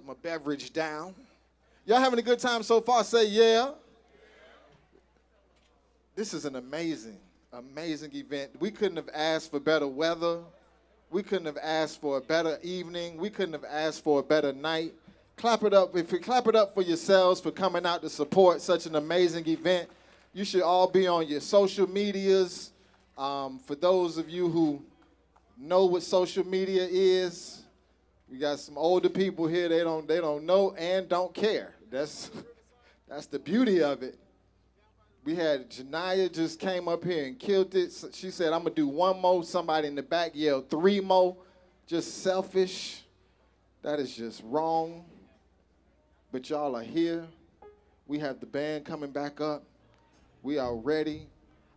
my beverage down. Y'all having a good time so far? Say yeah. This is an amazing event. We couldn't have asked for better weather. We couldn't have asked for a better evening. We couldn't have asked for a better night. Clap it up. If you clap it up for yourselves for coming out to support such an amazing event. You should all be on your social medias. For those of you who know what social media is, we got some older people here. They don't know and don't care. That's the beauty of it. We had Janiyah just came up here and killed it. She said, I'm going to do one more. Somebody in the back yelled 3 more. Just selfish. That is just wrong. But y'all are here. We have the band coming back up. We are ready.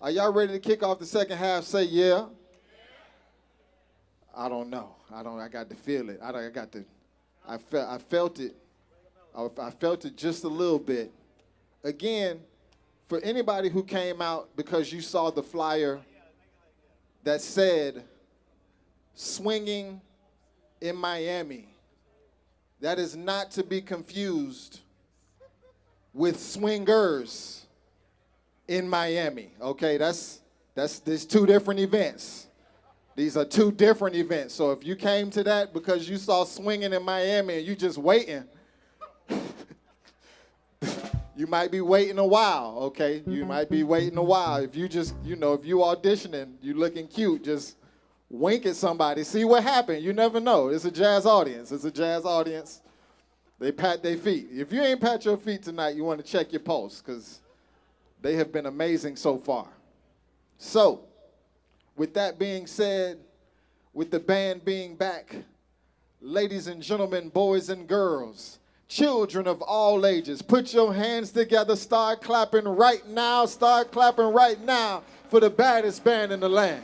Are y'all ready to kick off the second half? Say yeah. I don't know. I got to feel it. I felt it. I felt it just a little bit. Again, for anybody who came out because you saw the flyer that said swinging in Miami, that is not to be confused with swingers in Miami. Okay, there's 2 different events. These are 2 different events. So if you came to that because you saw swinging in Miami and you just waiting, you might be waiting a while, okay? You might be waiting a while. If you just, if you auditioning, you looking cute, just wink at somebody, see what happened. You never know. It's a jazz audience. They pat their feet. If you ain't pat your feet tonight, you want to check your pulse, because they have been amazing so far. So, with that being said, with the band being back, ladies and gentlemen, boys and girls, children of all ages, put your hands together, start clapping right now for the baddest band in the land.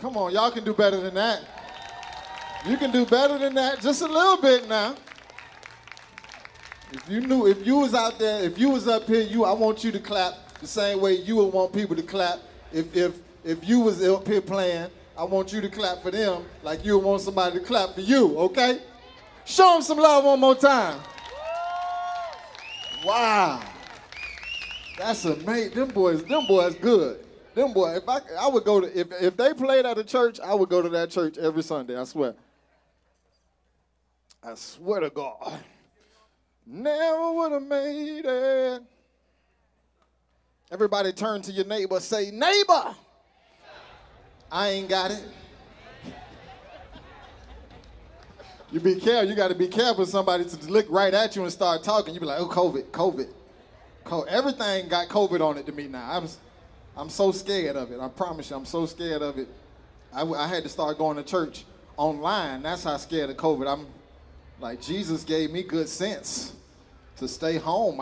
Come on, y'all can do better than that. You can do better than that, just a little bit now. If you was out there, if you was up here, I want you to clap the same way you would want people to clap. If you was up here playing, I want you to clap for them like you would want somebody to clap for you, okay? Show them some love one more time. Wow. That's amazing. Them boys good. Them boys, I would go to, if they played at a church, I would go to that church every Sunday, I swear. I swear to God. Never would have made it. Everybody turn to your neighbor, say, neighbor, I ain't got it. You be careful, you gotta be careful somebody to look right at you and start talking. You be like, oh, COVID. Everything got COVID on it to me now. I'm so scared of it. I promise you, I'm so scared of it. I had to start going to church online. That's how scared of COVID. I'm like, Jesus gave me good sense to stay home.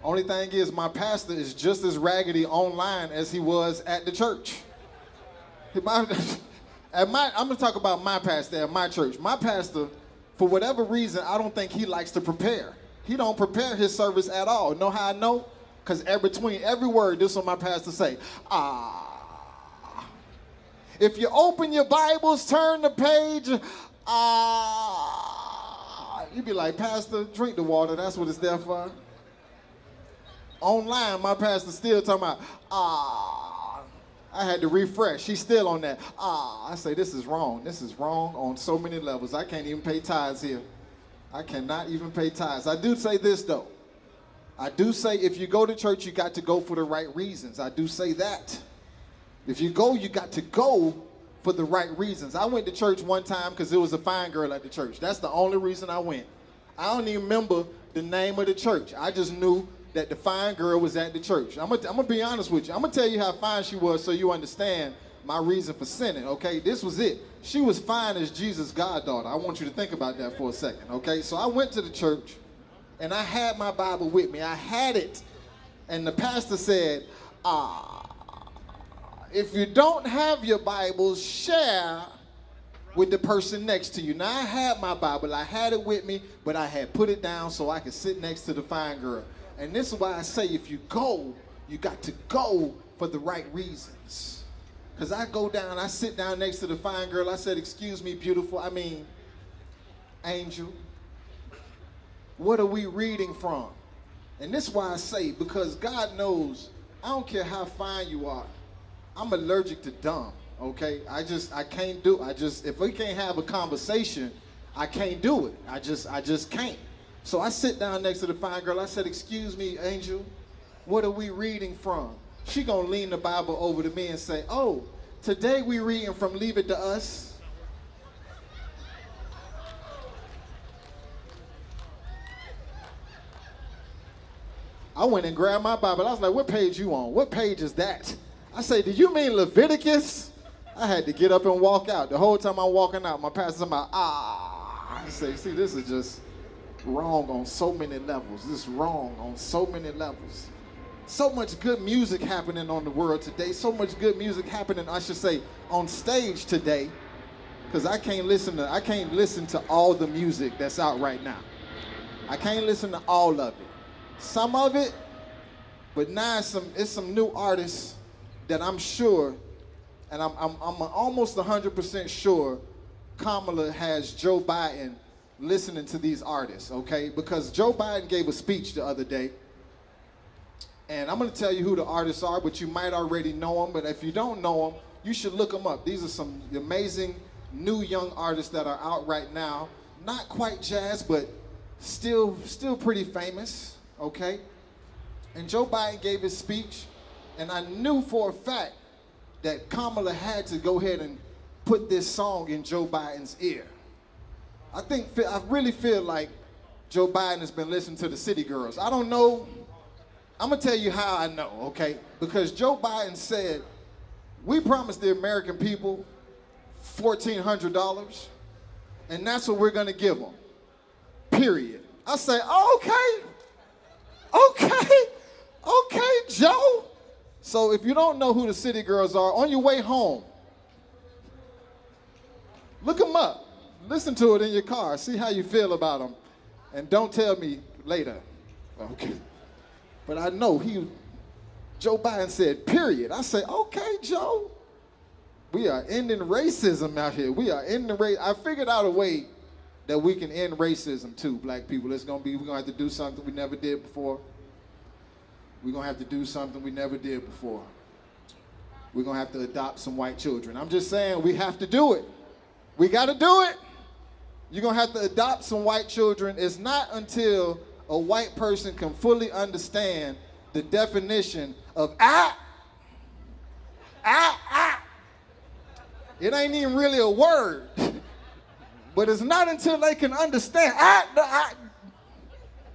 Only thing is my pastor is just as raggedy online as he was at the church. I'm gonna talk about my pastor at my church. My pastor, for whatever reason, I don't think he likes to prepare. He don't prepare his service at all. Know how I know? Because between every word, this is what my pastor say. If you open your Bibles, turn the page, you be like, Pastor, drink the water. That's what it's there for. Online, my pastor still talking about, I had to refresh. She's still on that. I say, this is wrong. This is wrong on so many levels. I can't even pay tithes here. I cannot even pay tithes. I do say this, though. I do say if you go to church, you got to go for the right reasons. I do say that. If you go, you got to go for the right reasons. I went to church one time because there was a fine girl at the church. That's the only reason I went. I don't even remember the name of the church. I just knew that the fine girl was at the church. I'm gonna be honest with you. I'm gonna tell you how fine she was so you understand my reason for sinning, okay? This was it. She was fine as Jesus' goddaughter. I want you to think about that for a second, okay? So I went to the church, and I had my Bible with me. I had it, and the pastor said, if you don't have your Bible, share with the person next to you. Now, I had my Bible. I had it with me, but I had put it down so I could sit next to the fine girl. And this is why I say if you go, you got to go for the right reasons. Because I go down, I sit down next to the fine girl. I said, excuse me, beautiful, angel, what are we reading from? And this is why I say, because God knows, I don't care how fine you are, I'm allergic to dumb, okay? I can't do, if we can't have a conversation, I can't do it. I just can't. So I sit down next to the fine girl. I said, excuse me, angel, what are we reading from? She gonna lean the Bible over to me and say, oh, today we reading from Leave It to Us. I went and grabbed my Bible. I was like, what page you on? What page is that? I say, do you mean Leviticus? I had to get up and walk out. The whole time I'm walking out, my pastor's about, I say, see, this is just wrong on so many levels. This is wrong on so many levels. So much good music happening on the world today. So much good music happening, I should say, on stage today. Because I can't listen to all the music that's out right now. I can't listen to all of it. Some of it, but now it's some new artists that I'm sure, and I'm almost 100% sure Kamala has Joe Biden listening to these artists, okay? Because Joe Biden gave a speech the other day, and I'm gonna tell you who the artists are, but you might already know them, but if you don't know them, you should look them up. These are some amazing new young artists that are out right now. Not quite jazz, but still pretty famous, okay? And Joe Biden gave his speech, and I knew for a fact that Kamala had to go ahead and put this song in Joe Biden's ear. I really feel like Joe Biden has been listening to the City Girls. I don't know. I'm going to tell you how I know, okay? Because Joe Biden said, we promised the American people $1,400, and that's what we're going to give them, period. I say, okay, Joe. So if you don't know who the City Girls are, on your way home, look them up. Listen to it in your car. See how you feel about them. And don't tell me later. Okay. But I know Joe Biden said, period. I say, okay, Joe. We are ending racism out here. We are ending I figured out a way that we can end racism too, black people. We're going to have to do something we never did before. We're going to have to do something we never did before. We're going to have to adopt some white children. I'm just saying, we have to do it. We got to do it. You're going to have to adopt some white children. It's not until a white person can fully understand the definition of It ain't even really a word. But it's not until they can understand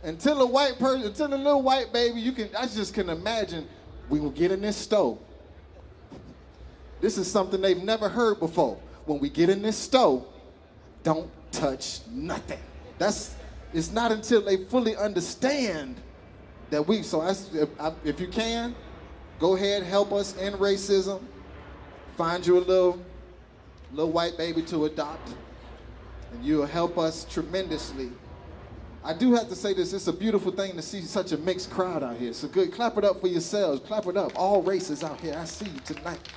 until a white person, until a little white baby, I just can imagine we will get in this stove. This is something they've never heard before. When we get in this stove, don't touch nothing. It's not until they fully understand that if you can, go ahead, help us end racism. Find you a little white baby to adopt, and you'll help us tremendously. I do have to say this, it's a beautiful thing to see such a mixed crowd out here. So good, clap it up for yourselves, clap it up. All races out here, I see you tonight.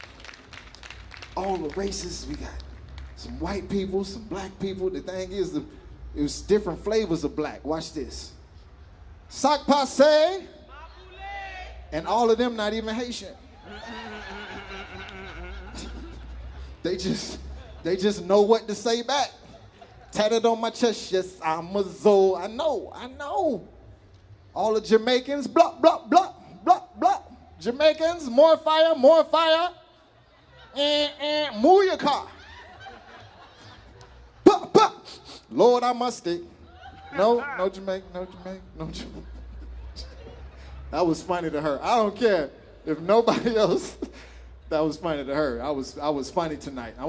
All the races, we got some white people, some black people. The thing is, it was different flavors of black. Watch this. Sac passe, and all of them not even Haitian. They just know what to say back. Tatted on my chest, yes, I'm a Zoe. I know. All the Jamaicans, blah, blah, blah, blah, blah. Jamaicans, more fire, more fire. Move your car. Bah, bah. Lord, I must stay. No Jamaican. That was funny to her. I don't care if nobody else. That was funny to her. I was funny tonight. I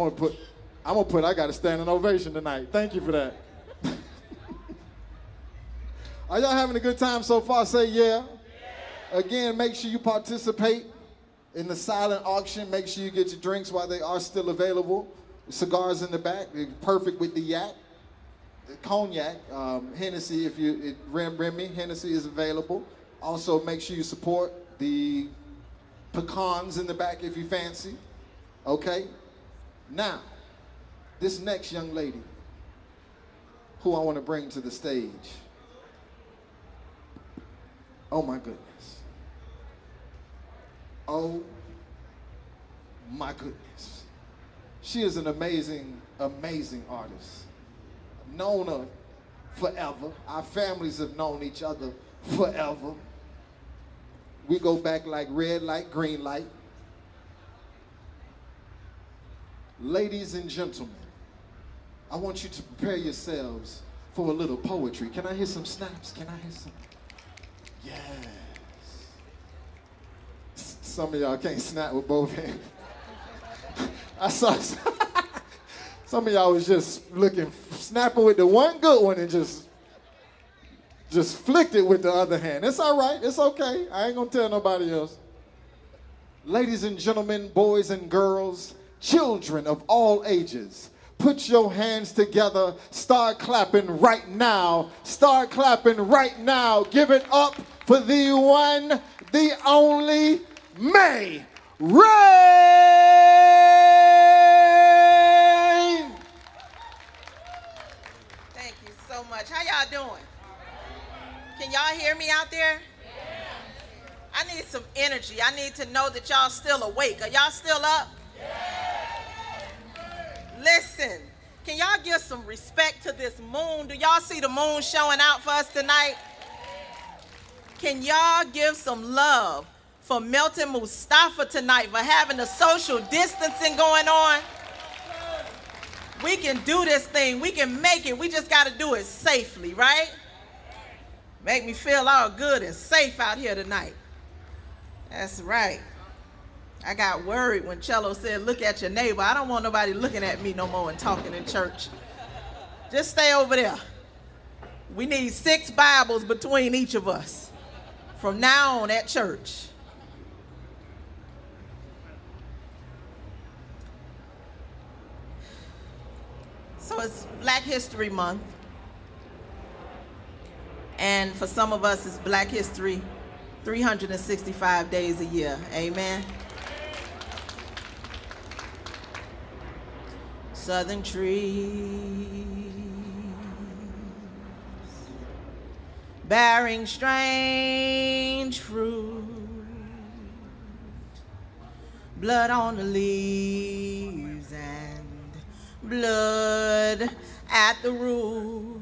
got a standing ovation tonight. Thank you for that. Are y'all having a good time so far? Say yeah. Again, make sure you participate in the silent auction. Make sure you get your drinks while they are still available. Cigars in the back, perfect with the yak. The cognac, Hennessy, Remy, Hennessy is available. Also, make sure you support the pecans in the back if you fancy. Okay? Now, this next young lady who I want to bring to the stage. Oh my goodness. Oh my goodness. She is an amazing, amazing artist. I've known her forever. Our families have known each other forever. We go back like red light, green light. Ladies and gentlemen, I want you to prepare yourselves for a little poetry. Can I hear some snaps? Can I hear some? Yes. Some of y'all can't snap with both hands. I saw some of y'all was just snapping with the one good one and just flicked it with the other hand. It's all right. It's okay. I ain't gonna tell nobody else. Ladies and gentlemen, boys and girls, children of all ages, put your hands together. Start clapping right now. Start clapping right now. Give it up for the one, the only May Rain. Thank you so much. How y'all doing? Can y'all hear me out there? I need some energy. I need to know that y'all still awake. Are y'all still up? Listen, can y'all give some respect to this moon? Do y'all see the moon showing out for us tonight? Can y'all give some love for Melton Mustafa tonight for having the social distancing going on? We can do this thing. We can make it. We just got to do it safely, right? Make me feel all good and safe out here tonight. That's right. I got worried when Cello said, look at your neighbor. I don't want nobody looking at me no more and talking in church. Just stay over there. We need 6 Bibles between each of us from now on at church. So it's Black History Month. And for some of us, it's Black History 365 days a year. Amen. Southern trees bearing strange fruit, blood on the leaves and blood at the root.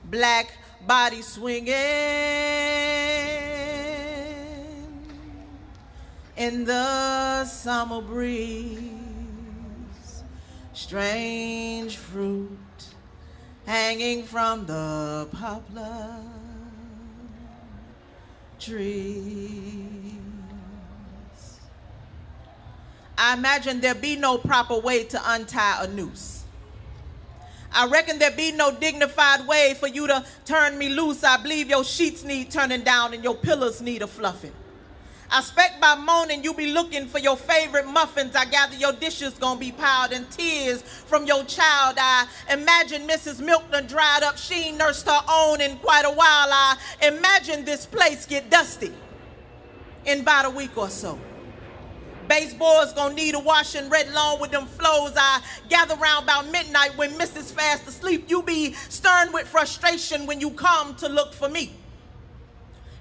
Black body swinging in the summer breeze. Strange fruit hanging from the poplar trees. I imagine there be no proper way to untie a noose. I reckon there be no dignified way for you to turn me loose. I believe your sheets need turning down and your pillows need a fluffing. I expect by morning you be looking for your favorite muffins. I gather your dishes gonna be piled in tears from your child. I imagine Mrs. Milk done dried up. She ain't nursed her own in quite a while. I imagine this place get dusty in about a week or so. Baseboards gonna need a washing, red lawn with them flows. I gather round about midnight when Mrs. fast asleep. You be stern with frustration when you come to look for me.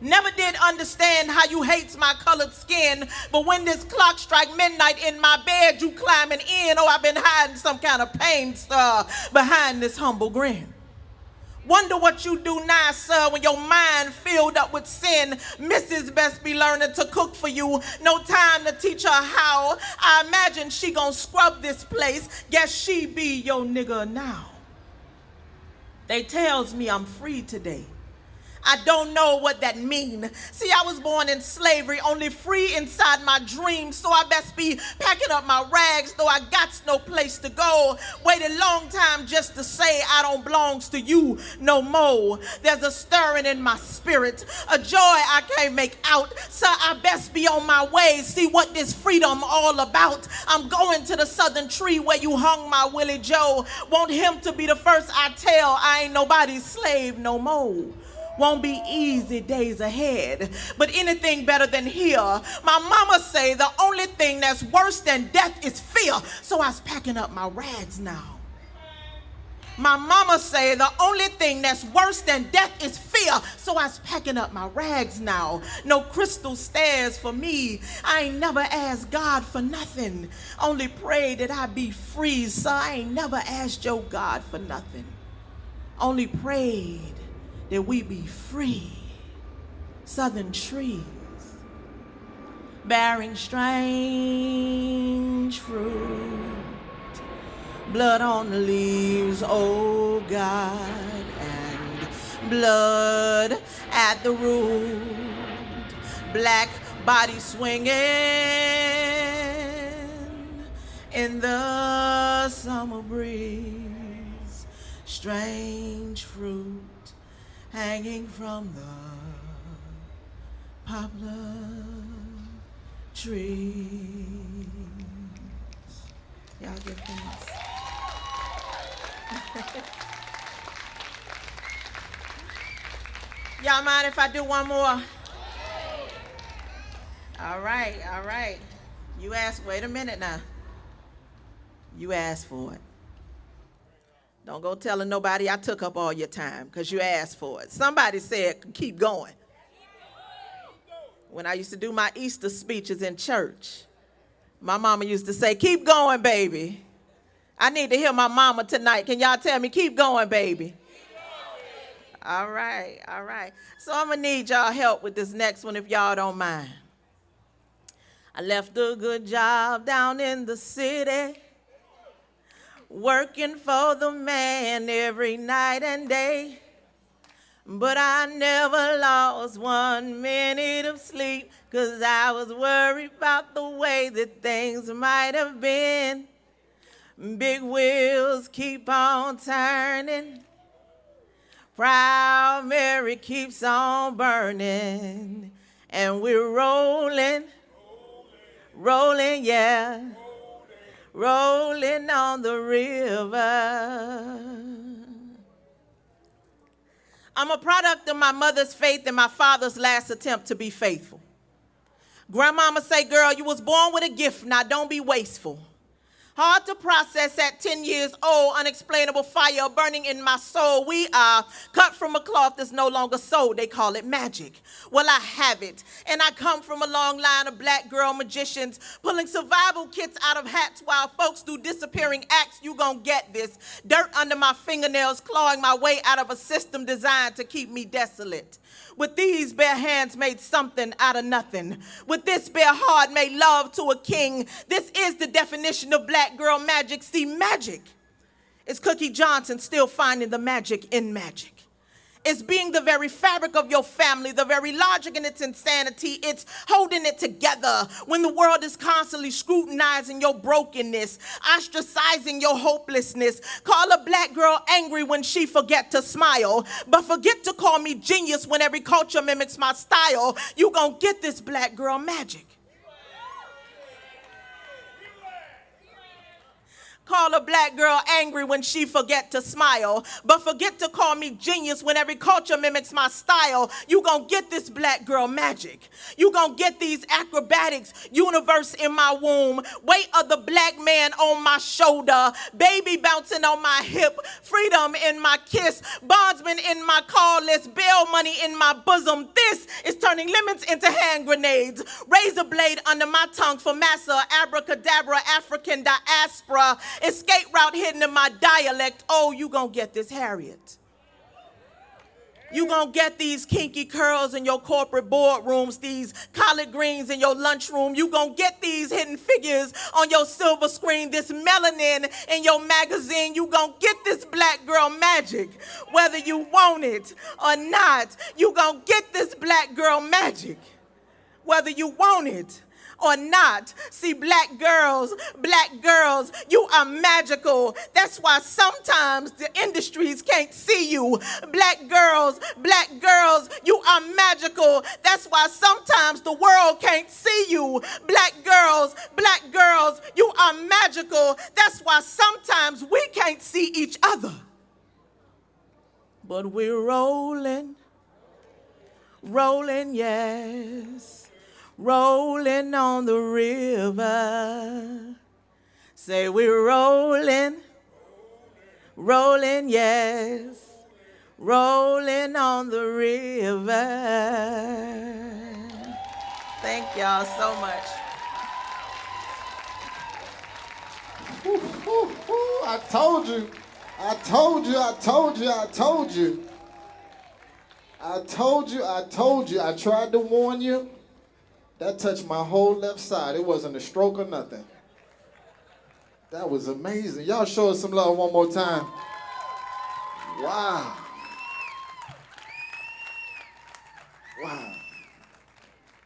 Never did understand how you hates my colored skin, but when this clock strike midnight in my bed, you climbing in. Oh, I've been hiding some kind of pain star behind this humble grin. Wonder what you do now, sir, when your mind filled up with sin. Mrs. best be learning to cook for you. No time to teach her how. I imagine she gonna scrub this place. Guess she be your nigga now. They tells me I'm free today. I don't know what that mean. See, I was born in slavery, only free inside my dreams, so I best be packing up my rags, though I got no place to go. Waited long time just to say I don't belongs to you no more. There's a stirring in my spirit, a joy I can't make out, so I best be on my way, see what this freedom all about. I'm going to the southern tree where you hung my Willie Joe. Want him to be the first I tell I ain't nobody's slave no more. Won't be easy days ahead, but anything better than here. My mama say the only thing that's worse than death is fear, so I was packing up my rags now. My mama say the only thing that's worse than death is fear, so I was packing up my rags now. No crystal stairs for me. I ain't never asked God for nothing, only prayed that I be free, so I ain't never asked your God for nothing, only prayed that we be free. Southern trees bearing strange fruit, blood on the leaves, oh God, and blood at the root, black body swinging in the summer breeze, strange fruit hanging from the poplar trees. Y'all give thanks. Y'all mind if I do one more? All right, all right. You asked, wait a minute now. You asked for it. Don't go telling nobody I took up all your time because you asked for it. Somebody said, keep going. When I used to do my Easter speeches in church, my mama used to say, keep going, baby. I need to hear my mama tonight. Can y'all tell me, keep going, baby? All right, all right. So I'm going to need y'all help with this next one if y'all don't mind. I left a good job down in the city, working for the man every night and day. But I never lost 1 minute of sleep, 'cause I was worried about the way that things might have been. Big wheels keep on turning, Proud Mary keeps on burning, and we're rolling, rolling, yeah. Rolling on the river. I'm a product of my mother's faith and my father's last attempt to be faithful. Grandmama say, girl, you was born with a gift, now don't be wasteful. Hard to process at 10 years old, unexplainable fire burning in my soul. We are cut from a cloth that's no longer sold. They call it magic. Well, I have it. And I come from a long line of black girl magicians, pulling survival kits out of hats while folks do disappearing acts. You gon' get this. Dirt under my fingernails, clawing my way out of a system designed to keep me desolate. With these bare hands made something out of nothing. With this bare heart made love to a king. This is the definition of black girl magic. See, magic is Cookie Johnson still finding the magic in magic. It's being the very fabric of your family, the very logic in its insanity. It's holding it together when the world is constantly scrutinizing your brokenness, ostracizing your hopelessness. Call a black girl angry when she forget to smile, but forget to call me genius when every culture mimics my style. You gonna get this black girl magic. Call a black girl angry when she forget to smile, but forget to call me genius when every culture mimics my style. You gon' get this black girl magic. You gon' get these acrobatics, universe in my womb, weight of the black man on my shoulder, baby bouncing on my hip, freedom in my kiss, bondsman in my call list, bail money in my bosom. This is turning lemons into hand grenades, razor blade under my tongue for massa, abracadabra, African diaspora, escape route hidden in my dialect. Oh, you gonna get this Harriet. You gonna get these kinky curls in your corporate boardrooms, these collard greens in your lunchroom. You gonna get these hidden figures on your silver screen, this melanin in your magazine. You gonna get this black girl magic, whether you want it or not. You gonna get this black girl magic, whether you want it or not. See, black girls, you are magical. That's why sometimes the industries can't see you. Black girls, you are magical. That's why sometimes the world can't see you. Black girls, you are magical. That's why sometimes we can't see each other. But we're rolling, yes. Rolling on the river. Say we're rolling, yes. Rolling on the river. Thank y'all so much. I told you. I told you. I tried to warn you. That touched my whole left side. It wasn't a stroke or nothing. That was amazing. Y'all show us some love one more time. Wow.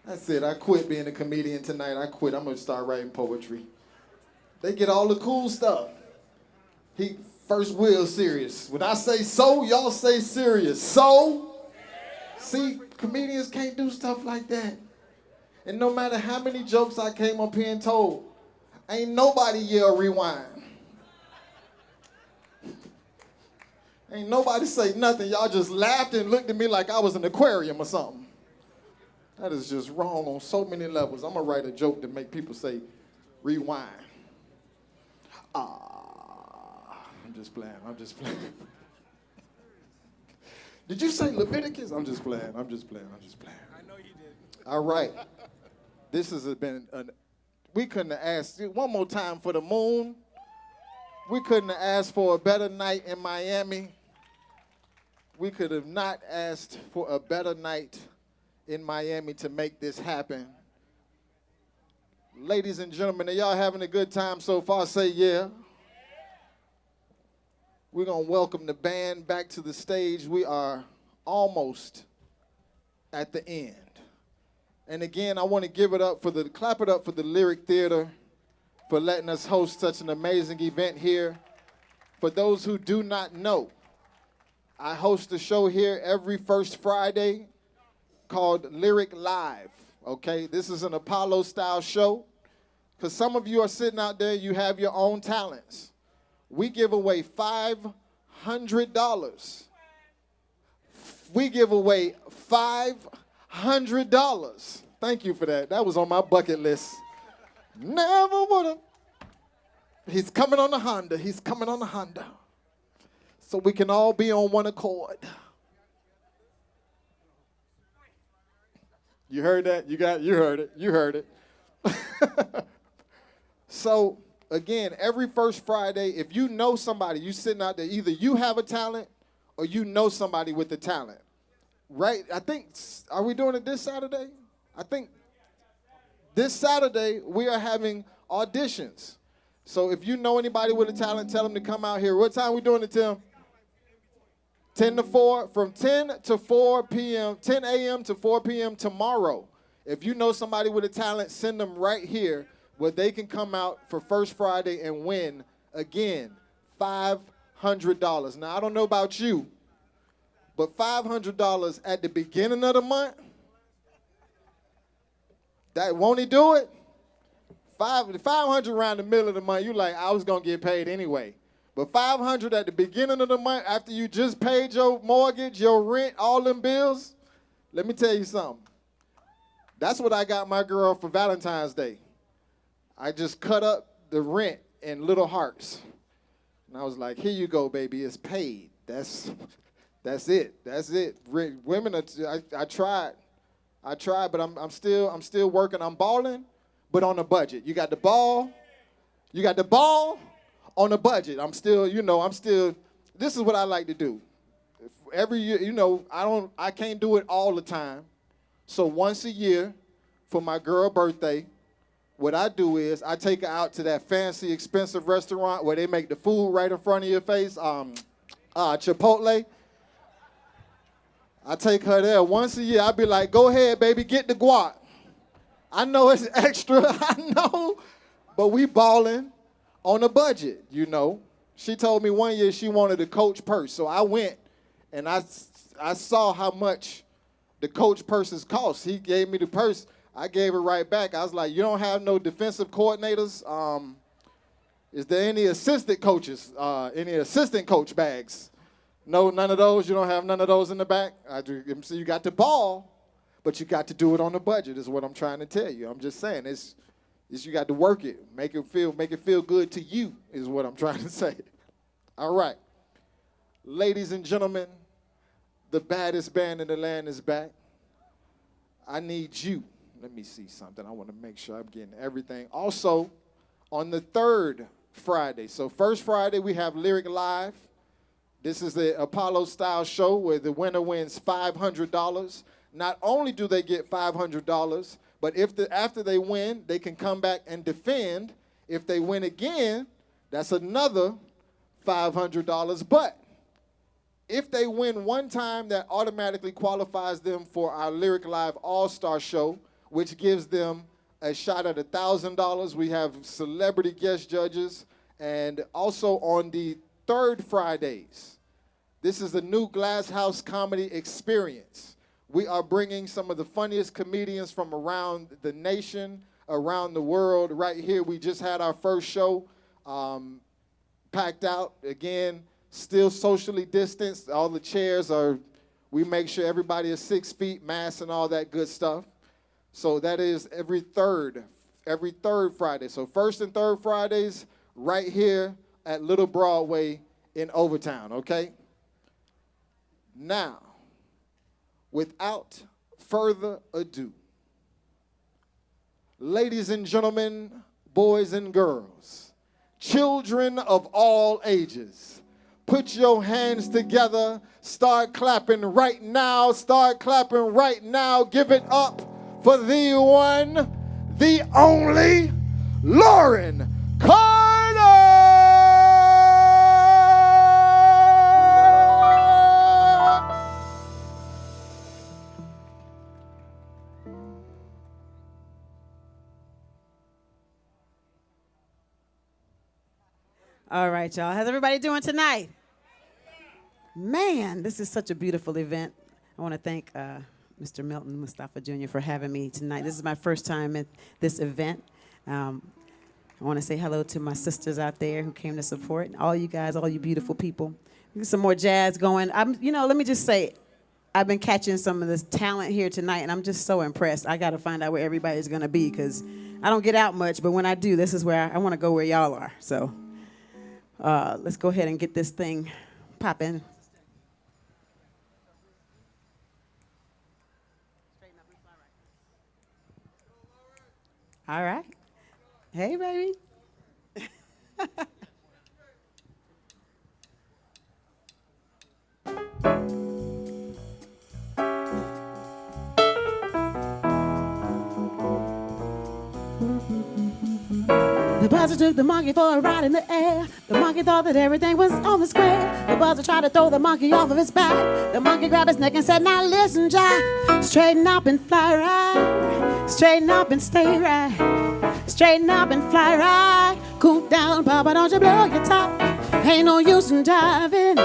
That's it. I quit being a comedian tonight. I quit. I'm going to start writing poetry. They get all the cool stuff. First wheel serious. When I say so, y'all say serious. So? See, comedians can't do stuff like that. And no matter how many jokes I came up here and told, ain't nobody yell rewind. Ain't nobody say nothing. Y'all just laughed and looked at me like I was an aquarium or something. That is just wrong on so many levels. I'm going to write a joke to make people say, rewind. I'm just playing. Did you say Leviticus? I'm just playing. I know you did. All right. This has been, we couldn't have asked, one more time for the moon. We couldn't have asked for a better night in Miami. We could have not asked for a better night in Miami to make this happen. Ladies and gentlemen, are y'all having a good time so far? Say yeah. We're going to welcome the band back to the stage. We are almost at the end. And again, I want to clap it up for the Lyric Theater for letting us host such an amazing event here. For those who do not know, I host a show here every first Friday called Lyric Live, okay? This is an Apollo-style show because some of you are sitting out there, you have your own talents. We give away $500. We give away $500. Thank you for that. That was on my bucket list. Never would have. He's coming on the Honda. So we can all be on one accord. You heard that? You heard it. So, again, every first Friday, if you know somebody, you sitting out there, either you have a talent or you know somebody with the talent. Right? I think, are we doing it this Saturday? I think this Saturday we are having auditions. So if you know anybody with a talent, tell them to come out here. What time are we doing it, Tim? 10 to 4, from 10 to 4 p.m., 10 a.m. to 4 p.m. tomorrow. If you know somebody with a talent, send them right here where they can come out for First Friday and win, again, $500. Now, I don't know about you, but $500 at the beginning of the month, that won't he do it? 500 around the middle of the month, you like, I was going to get paid anyway. But 500 at the beginning of the month, after you just paid your mortgage, your rent, all them bills, let me tell you something. That's what I got my girl for Valentine's Day. I just cut up the rent in little hearts. And I was like, here you go, baby, it's paid. That's it. Women, I tried, but I'm still working. I'm balling, but on a budget. You got the ball on a budget. I'm still, this is what I like to do. Every year, I can't do it all the time. So once a year for my girl birthday, what I do is I take her out to that fancy, expensive restaurant where they make the food right in front of your face, Chipotle. I take her there once a year. I be like, go ahead, baby, get the guac. I know it's extra, I know, but we balling on a budget, She told me one year she wanted a Coach purse, so I went and I saw how much the Coach purses cost. He gave me the purse. I gave it right back. I was like, you don't have no defensive coordinators? Is there any assistant coaches, any assistant coach bags? No, none of those? You don't have none of those in the back? So you got the ball, but you got to do it on a budget is what I'm trying to tell you. I'm just saying, it's you got to work it. Make it feel good to you is what I'm trying to say. All right. Ladies and gentlemen, the baddest band in the land is back. I need you. Let me see something. I want to make sure I'm getting everything. Also, on the third Friday, so first Friday we have Lyric Live. This is the Apollo-style show where the winner wins $500. Not only do they get $500, but after they win, they can come back and defend. If they win again, that's another $500. But if they win one time, that automatically qualifies them for our Lyric Live All-Star Show, which gives them a shot at $1,000. We have celebrity guest judges. And also on the third Fridays, this is the new Glass House Comedy Experience. We are bringing some of the funniest comedians from around the nation, around the world. Right here, we just had our first show packed out. Again, still socially distanced. All the chairs we make sure everybody is 6 feet, masks and all that good stuff. So that is every third Friday. So first and third Fridays right here at Little Broadway in Overtown, okay? Now, without further ado, ladies and gentlemen, boys and girls, children of all ages, put your hands together, start clapping right now, give it up for the one, the only, Lauren Carter! All right, y'all. How's everybody doing tonight? Man, this is such a beautiful event. I want to thank Mr. Milton Mustafa Jr. for having me tonight. This is my first time at this event. I want to say hello to my sisters out there who came to support, and all you guys, all you beautiful people. Get some more jazz going. Let me just say, I've been catching some of this talent here tonight, and I'm just so impressed. I got to find out where everybody's going to be because I don't get out much, but when I do, this is where I want to go where y'all are. So let's go ahead and get this thing popping. All right. Hey, baby. The buzzer took the monkey for a ride in the air. The monkey thought that everything was on the square. The buzzer tried to throw the monkey off of his back. The monkey grabbed his neck and said, now listen, Jack. Straighten up and fly right. Straighten up and stay right. Straighten up and fly right. Cool down, Papa, don't you blow your top. Ain't no use in jiving.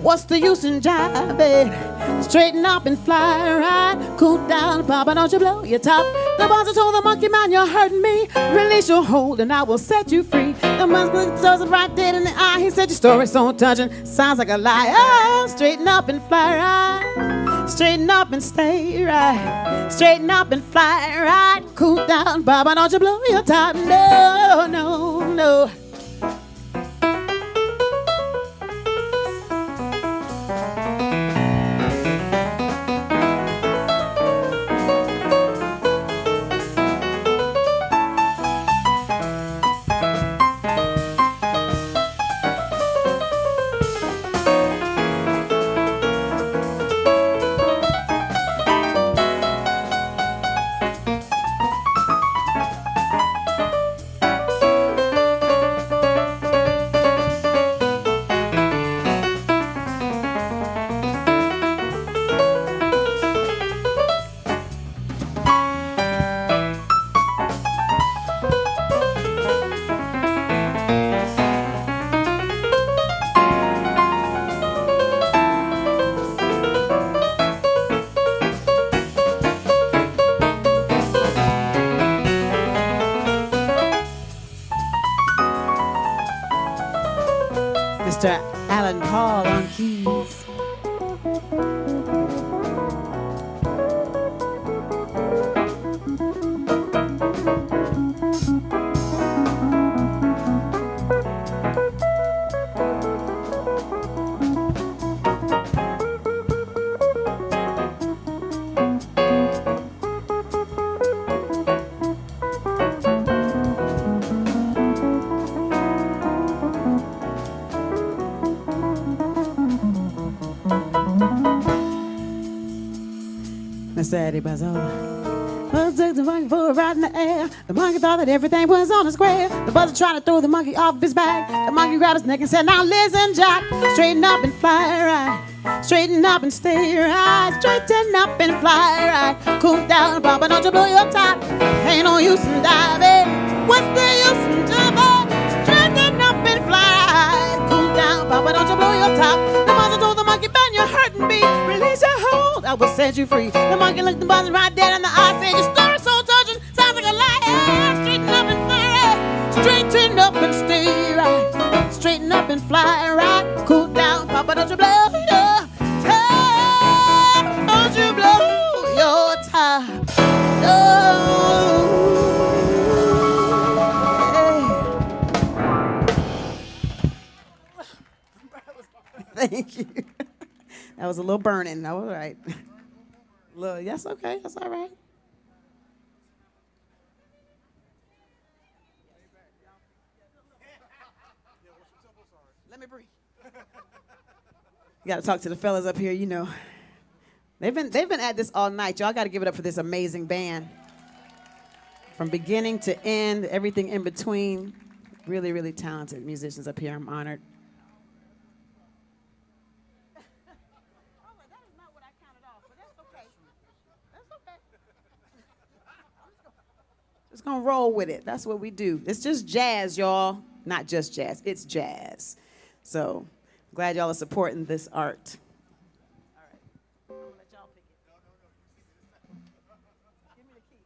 What's the use in jiving? Straighten up and fly right. Cool down, Papa, don't you blow your top. The boss told the monkey man, you're hurting me. Release your hold and I will set you free. The monkey does it right dead in the eye. He said your story's so touching, sounds like a lie. Oh, straighten up and fly right. Straighten up and stay right. Straighten up and fly right. Cool down, Papa, don't you blow your top. No, no, no. Mr. Alan Paul on keys. Mr. Eddie Bazzola. Buzz took the monkey for a ride in the air. The monkey thought that everything was on the square. The buzzer tried to throw the monkey off his back. The monkey grabbed his neck and said, now listen, Jack. Straighten up and fly right. Straighten up and stay right. Straighten up and fly right. Cool down, Papa, don't you blow your top. Ain't no use in diving. What's the use in jumping? Straighten up and fly right. Cool down, Papa, don't you blow your top. The buzzer told the monkey, Ben, you're hurting me. Release your hold, I will set you free. The monkey looked the buzzer right dead in the eye, said, your story's so touching, sounds like a lie. Straighten up and fly right. Straighten up and stay right. Straighten up and fly right. Cool down, Papa, don't you blow your top. Don't you blow your top. No. Thank you. That was a little burning. That was all right. Little, yes, okay, that's all right. Let me breathe. You got to talk to the fellas up here. You know, they've been at this all night. Y'all got to give it up for this amazing band, from beginning to end, everything in between. Really, really talented musicians up here. I'm honored. Just gonna roll with it. That's what we do. It's just jazz, y'all. Not just jazz. It's jazz. So glad y'all are supporting this art. All right. I'm gonna let y'all pick it. Give me the key.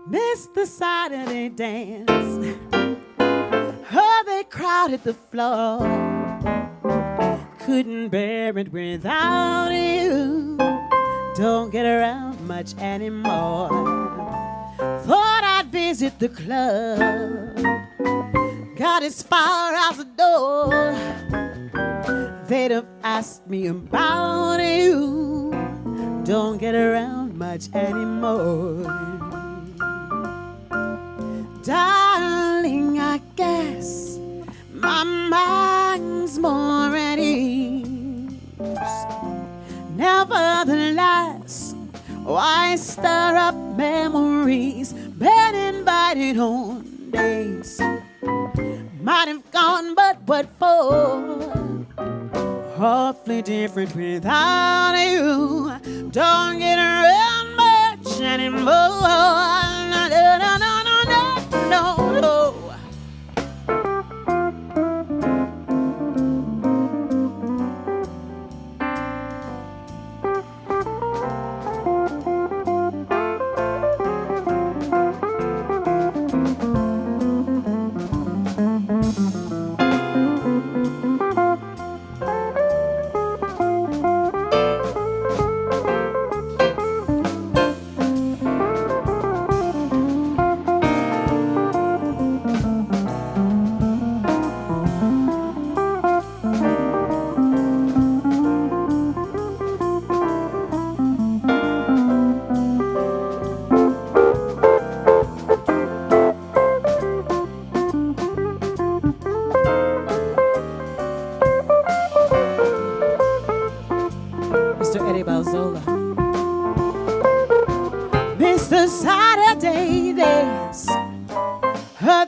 Miss the Saturday dance. Oh, they crowded the floor. Couldn't bear it without you. Don't get around much anymore. Thought I'd visit the club. Got as far as the door. They'd have asked me about you. Don't get around much anymore. Darling, I guess my mind's more at ease. Nevertheless, why stir up memories? Been invited on days might have gone, but what for? Awfully different without you. Don't get around much anymore. No, no, no, no, no, no, no. Mr. Eddie Balzola. Mr. Saturday,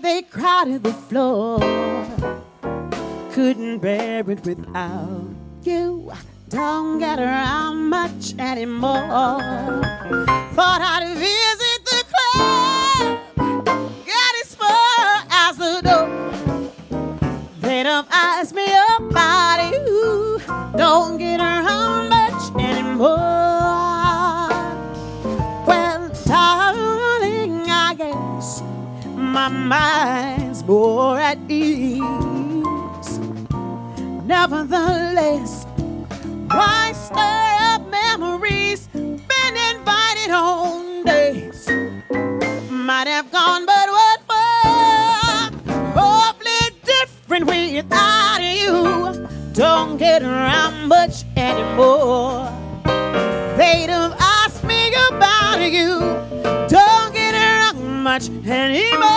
they crowded the floor. Couldn't bear it without you. Don't get around much anymore. Thought I'd visit the club, got as far as the door. They don't ask me about you. Don't get around much anymore. Well, darling, I guess my mind's more at ease. Nevertheless, why stir up memories? Been invited on days. Might have gone, but what for? Hopefully different without you. Don't get around much anymore. They don't ask me about you. Don't get around much anymore.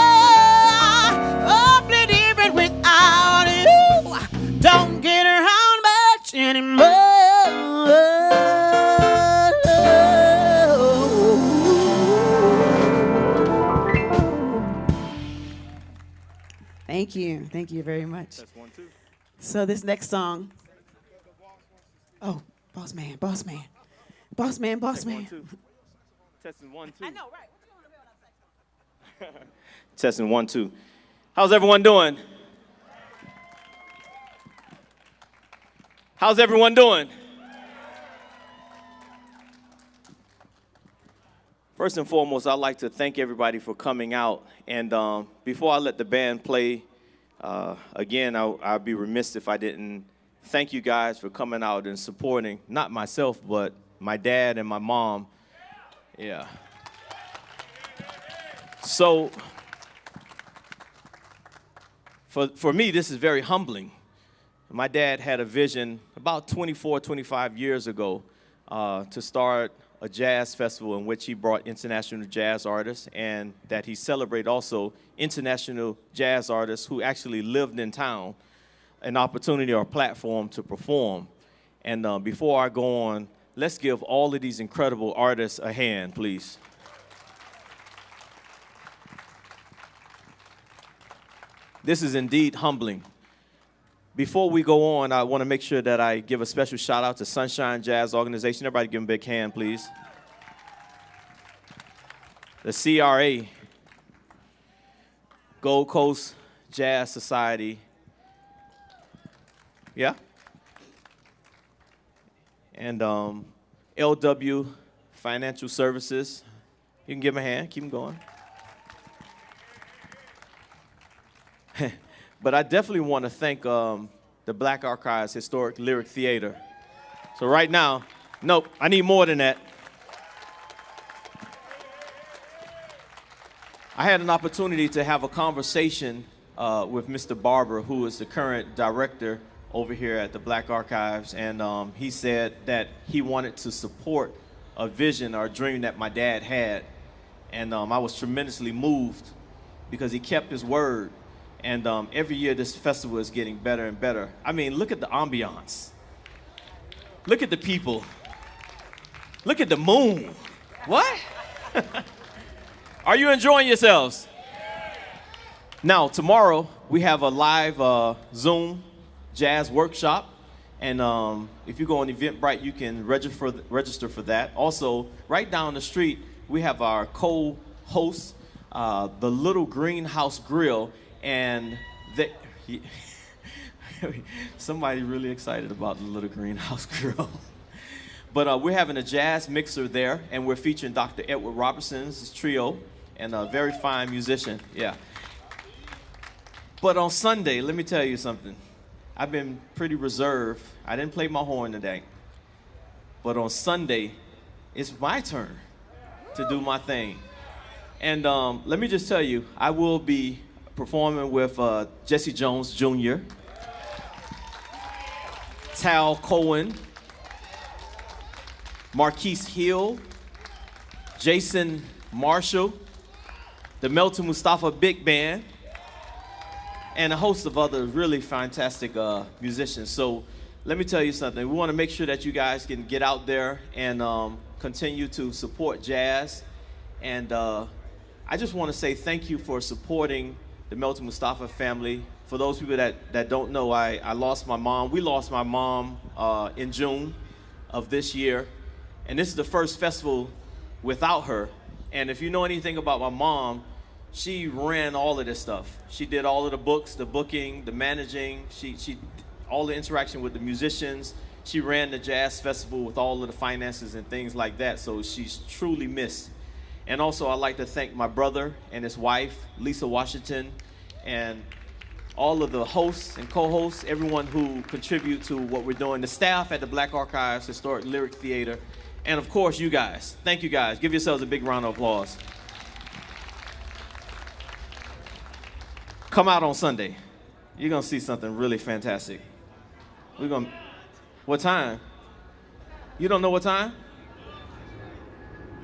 Hopefully different without you. Don't get around much anymore. Thank you. Thank you very much. That's 1, 2. So this next song. Oh, boss man, boss man. Boss man, boss man. 1, 2. Testing 1, 2. I know, right? Testing 1, 2. How's everyone doing? How's everyone doing? First and foremost, I'd like to thank everybody for coming out. And before I let the band play, again, I'd be remiss if I didn't thank you guys for coming out and supporting, not myself, but my dad and my mom. Yeah. So for me, this is very humbling. My dad had a vision about 24, 25 years ago to start a jazz festival in which he brought international jazz artists and that he celebrated also international jazz artists who actually lived in town, an opportunity or a platform to perform. And before I go on, let's give all of these incredible artists a hand, please. This is indeed humbling. Before we go on, I want to make sure that I give a special shout out to Sunshine Jazz Organization. Everybody give them a big hand, please. The CRA, Gold Coast Jazz Society. Yeah? And LW Financial Services. You can give them a hand, keep them going. But I definitely want to thank the Black Archives Historic Lyric Theater. So right now, nope, I need more than that. I had an opportunity to have a conversation with Mr. Barber, who is the current director over here at the Black Archives, and he said that he wanted to support a vision or a dream that my dad had. And I was tremendously moved because he kept his word. And every year this festival is getting better and better. I mean, look at the ambiance. Look at the people. Look at the moon. What? Are you enjoying yourselves? Now, tomorrow we have a live Zoom jazz workshop. And if you go on Eventbrite, you can register for that. Also, right down the street, we have our co-host, the Little Greenhouse Grill, and somebody really excited about the Little Greenhouse Grill. But we're having a jazz mixer there, and we're featuring Dr. Edward Robertson's trio, and a very fine musician, yeah. But on Sunday, let me tell you something. I've been pretty reserved. I didn't play my horn today. But on Sunday, it's my turn to do my thing. And let me just tell you, I will be performing with Jesse Jones Jr., Tal Cohen, Marquise Hill, Jason Marshall, the Melton Mustafa Big Band, and a host of other really fantastic musicians. So let me tell you something. We want to make sure that you guys can get out there and continue to support jazz. And I just want to say thank you for supporting the Melton Mustafa family. For those people that don't know, I lost my mom. We lost my mom in June of this year. And this is the first festival without her. And if you know anything about my mom, she ran all of this stuff. She did all of the books, the booking, the managing, she all the interaction with the musicians. She ran the jazz festival with all of the finances and things like that, so she's truly missed. And also I'd like to thank my brother and his wife, Lisa Washington, and all of the hosts and co-hosts, everyone who contribute to what we're doing, the staff at the Black Archives Historic Lyric Theater, and of course you guys. Thank you guys. Give yourselves a big round of applause. Come out on Sunday. You're gonna see something really fantastic. What time? You don't know what time?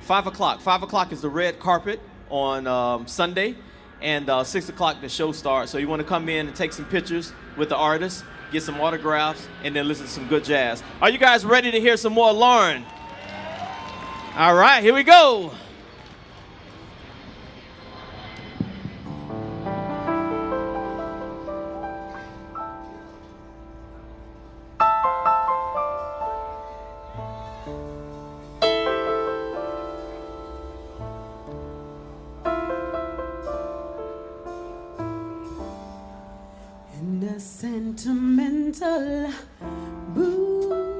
5 o'clock. 5 o'clock is the red carpet on Sunday, and 6 o'clock the show starts. So you wanna come in and take some pictures with the artists, get some autographs, and then listen to some good jazz. Are you guys ready to hear some more Lauren? All right, here we go. In a sentimental mood,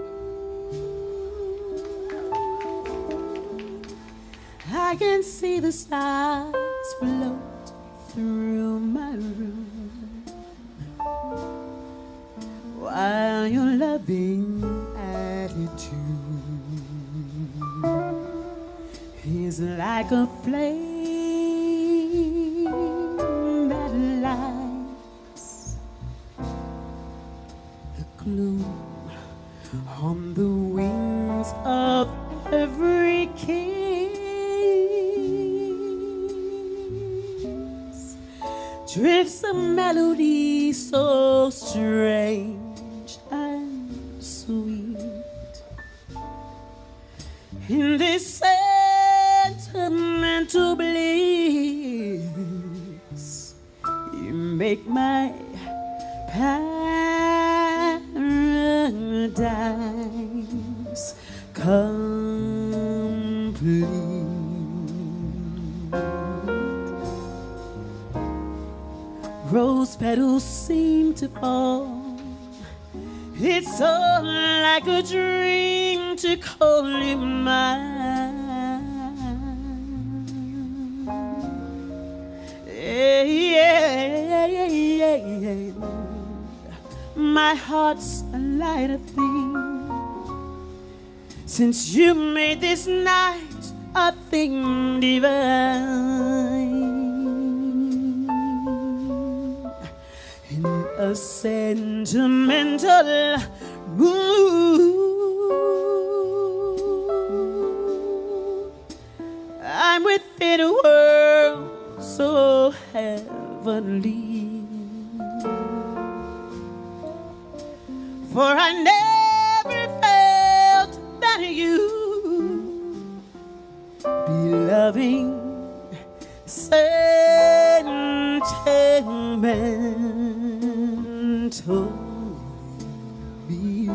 I can see the stars float through my room, while your loving attitude is like a flame that lights the gloom on the wings of every kiss. Drifts a melody so strange and sweet in this sentimental bliss. You make my paradise complete. Rose petals seem to fall. It's all like a dream to call you mine. Yeah. My heart's a lighter thing since you made this night a thing divine. In a sentimental mood, I'm within a world so heavenly. For I never felt that you be loving sentimental me.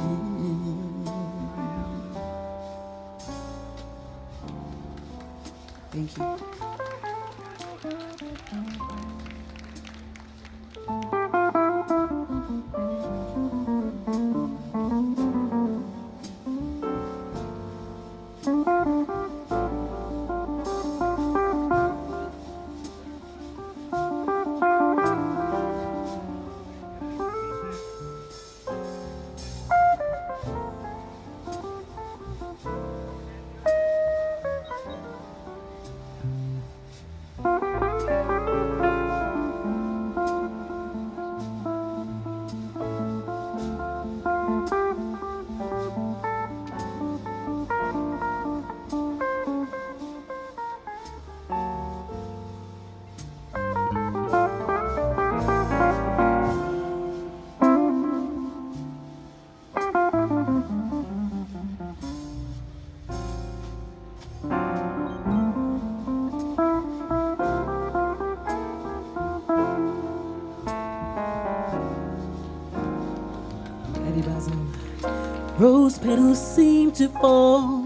rose petals seem to fall.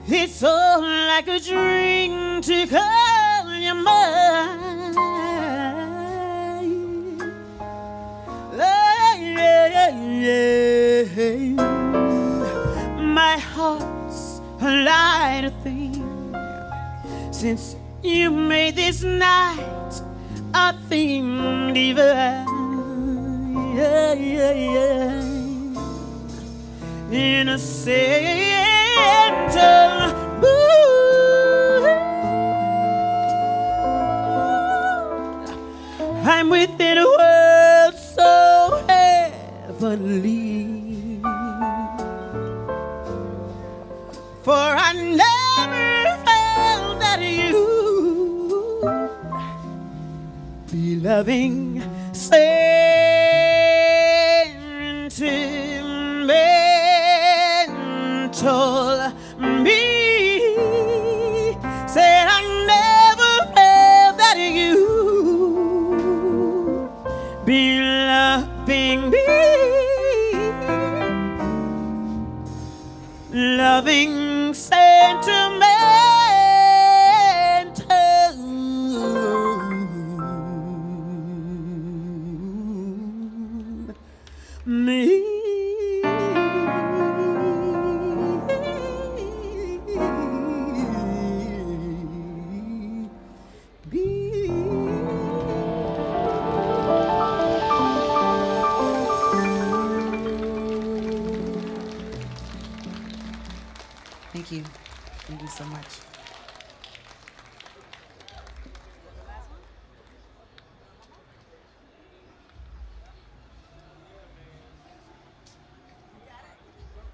It's all like a dream to call your mind. My heart's a lighter thing since you made this night a theme divine. Innocent mood, I'm within a world so heavenly, for I never felt that you be loving sentimental me. Said I never felt that you be loving me, loving sentimental me. Thank you. Thank you so much.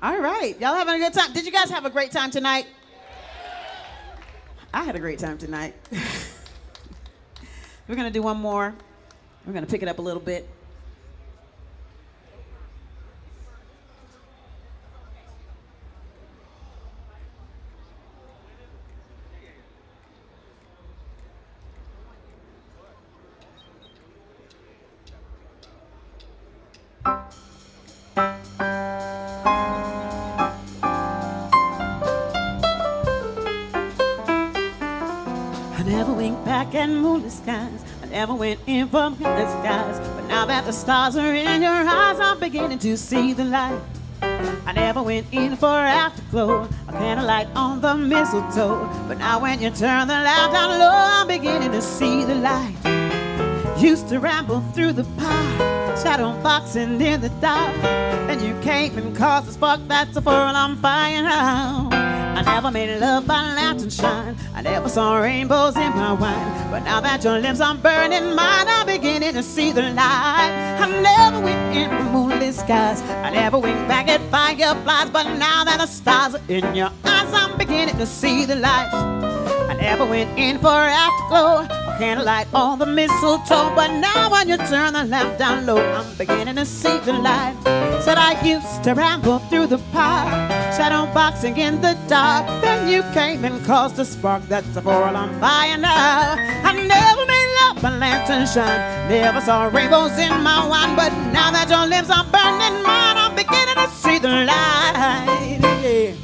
All right. Y'all having a good time? Did you guys have a great time tonight? I had a great time tonight. We're going to do one more. We're going to pick it up a little bit. I never winked back at moonlit skies. I never went in for moonlit skies. But now that the stars are in your eyes, I'm beginning to see the light. I never went in for afterglow, a candlelight on the mistletoe. But now when you turn the light down low, I'm beginning to see the light. Used to ramble through the park, shadow boxing in the dark. Then you came and caused a spark that's a whirl I'm fire now. I never made love by lantern shine. I never saw rainbows in my wine. But now that your lips are burning mine, I'm beginning to see the light. I never went in for moonlit skies. I never went back at fireflies. But now that the stars are in your eyes, I'm beginning to see the light. I never went in for afterglow, a candlelight on the mistletoe. But now when you turn the lamp down low, I'm beginning to see the light. Said I used to ramble through the park, shadow boxing in the dark. Then you came and caused a spark that's a whirl on fire now. I never made love by lantern shine, never saw rainbows in my wine. But now that your lips are burning mine, I'm beginning to see the light. Yeah.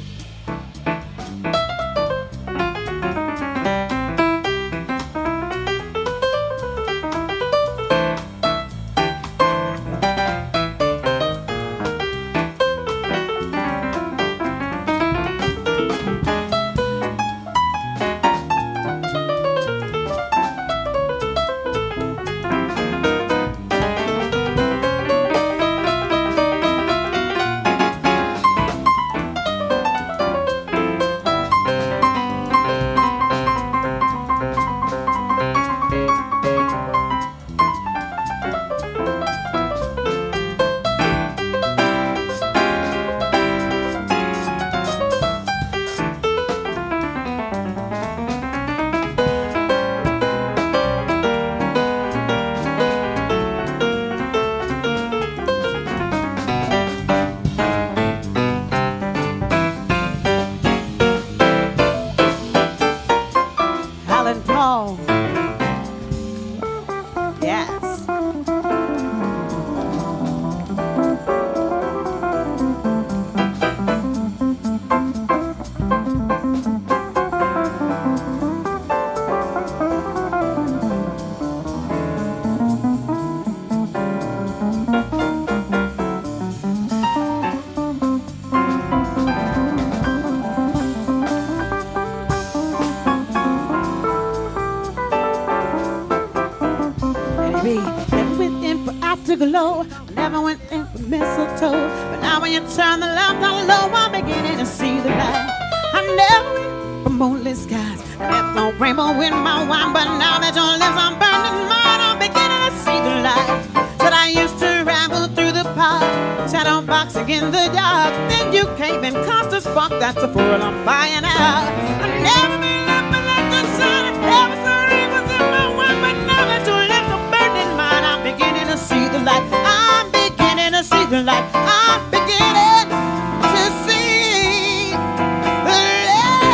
turn the lamp down low, I'm beginning to see the light. I never went from moonlit skies. I left no rainbow in my wine, but now that your lips are burning mine, I'm beginning to see the light. Said I used to ramble through the park, shadow boxing in the dark. Then you came and caused a spark, that's a pearl I'm flying out. I never been nothing like the sun, never saw rainbows in my wine, but now that your lips are burning mine, I'm beginning to see the light. I'm beginning to see the light. I'm beginning to see the light.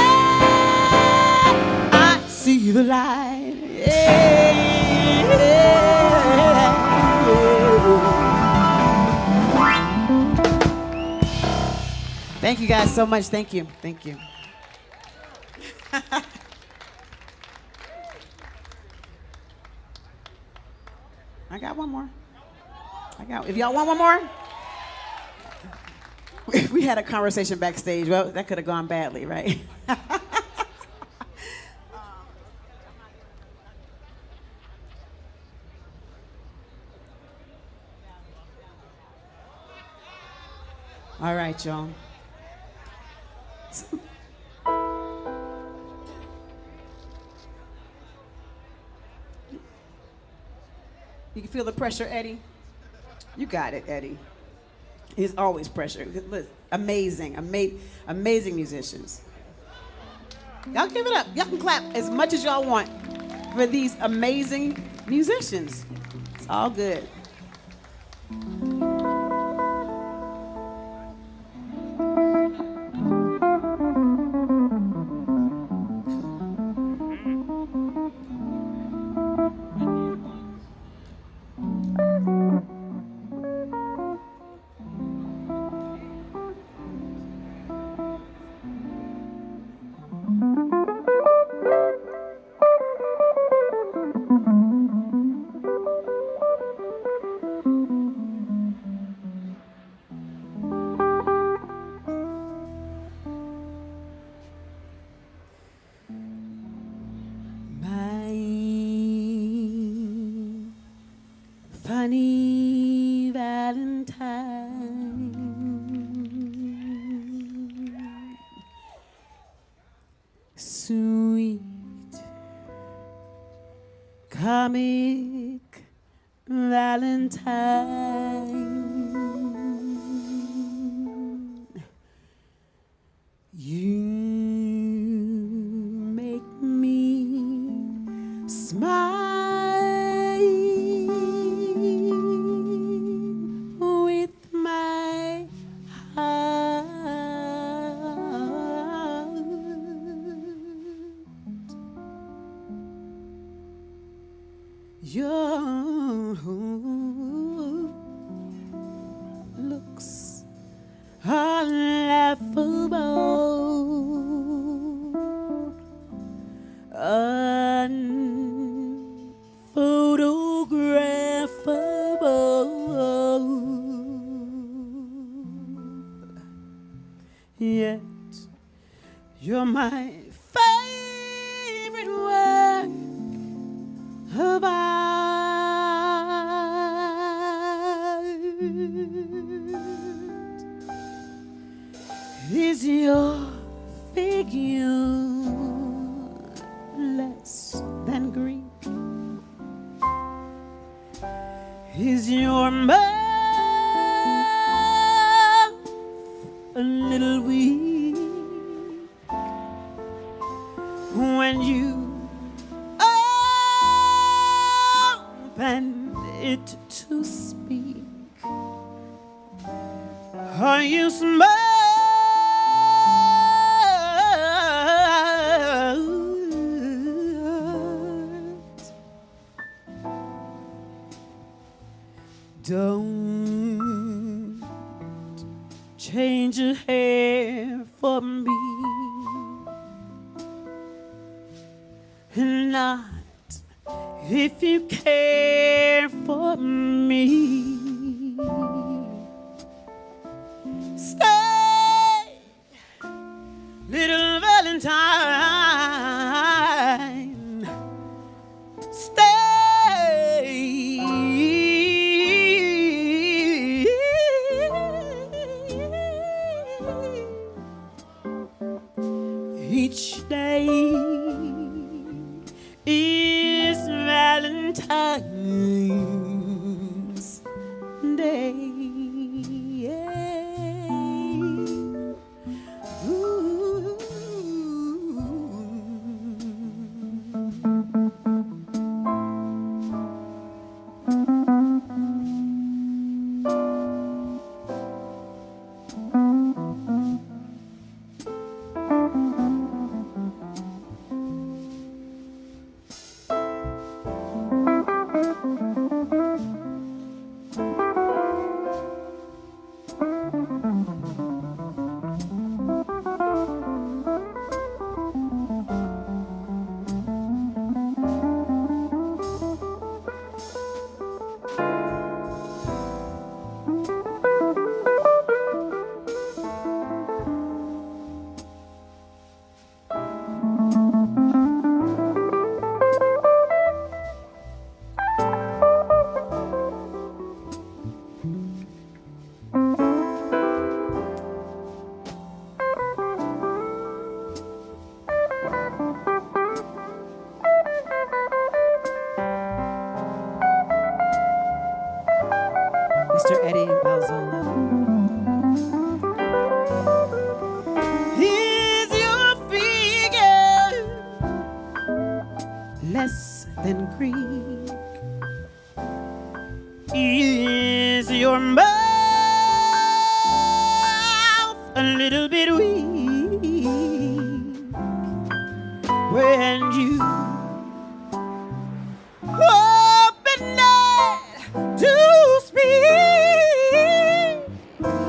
I see the light. Yeah. Thank you guys so much. Thank you. Thank you. I got one more. If y'all want one more? We had a conversation backstage. Well, that could have gone badly, right? All right, y'all. You can feel the pressure, Eddie? You got it, Eddie. There's always pressure. Listen, amazing musicians. Y'all give it up. Y'all can clap as much as y'all want for these amazing musicians. It's all good. Funny Valentine, sweet comic Valentine, you make me smile with my heart. Your looks are laughable, unphotographable, yet you're my favorite work of art. Is your figure less than Greek? Is your mouth a little weak when you open it to speak? Are you smart? Don't change your hair for me, not if you care for me. Stay, little Valentine. Stay. Each day is Valentine's Day. Ooh. Mr. Eddie Balzola. Is your figure less than Greek? Is your mouth a little bit weak when you open it to speak?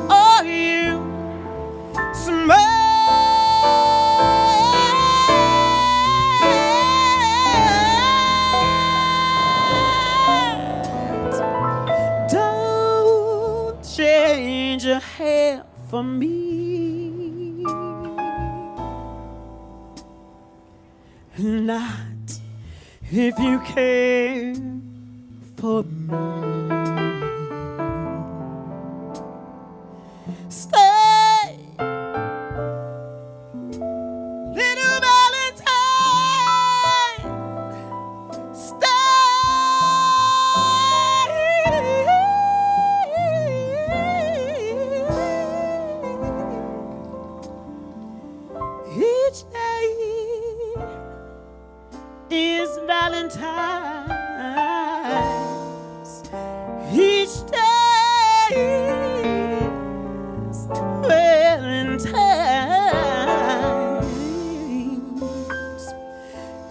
Are you smart? Don't change your hair for me. Not if you care for me. Stay, little Valentine. Stay. Each day is Valentine's. Each day is Valentine's.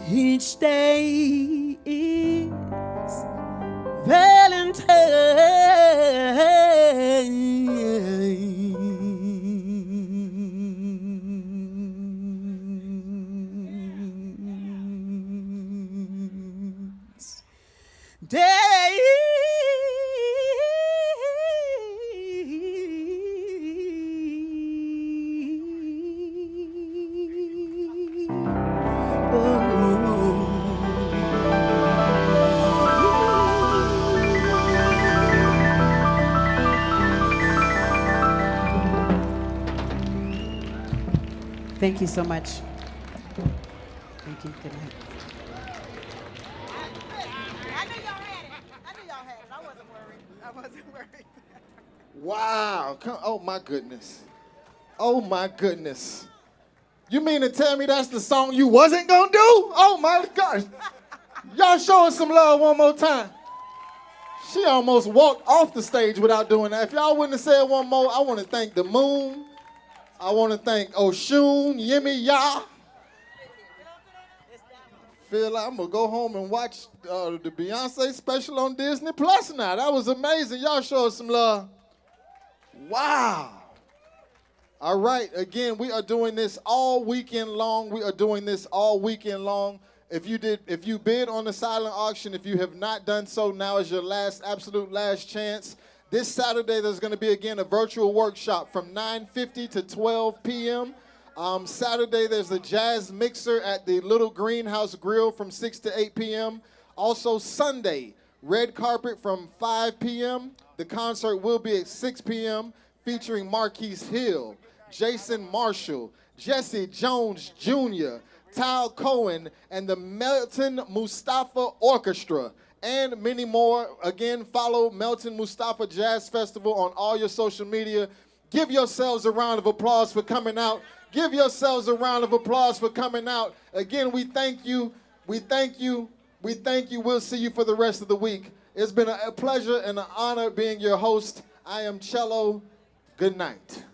Each day is Valentine's Day. Thank you so much. Thank you. Good night. I knew y'all had it. I wasn't worried. Wow. Oh, my goodness. Oh, my goodness. You mean to tell me that's the song you wasn't going to do? Oh, my gosh. Y'all show us some love one more time. She almost walked off the stage without doing that. If y'all wouldn't have said one more, I want to thank the moon. I want to thank Oshun, Yemi Ya. Feel like I'm going to go home and watch the Beyonce special on Disney Plus now. That was amazing. Y'all show us some love. Wow. All right. Again, we are doing this all weekend long. If you bid on the silent auction, if you have not done so, now is your absolute last chance. This Saturday, there's going to be, again, a virtual workshop from 9:50 to 12 p.m. Saturday, there's a jazz mixer at the Little Greenhouse Grill from 6 to 8 p.m. Also, Sunday, red carpet from 5 p.m. The concert will be at 6 p.m. featuring Marquise Hill. Jason Marshall, Jesse Jones Jr., Tal Cohen, and the Melton Mustafa Orchestra, and many more. Again, follow Melton Mustafa Jazz Festival on all your social media. Give yourselves a round of applause for coming out. Give yourselves a round of applause for coming out. Again, we thank you. We thank you. We thank you. We'll see you for the rest of the week. It's been a pleasure and an honor being your host. I am Cello. Good night.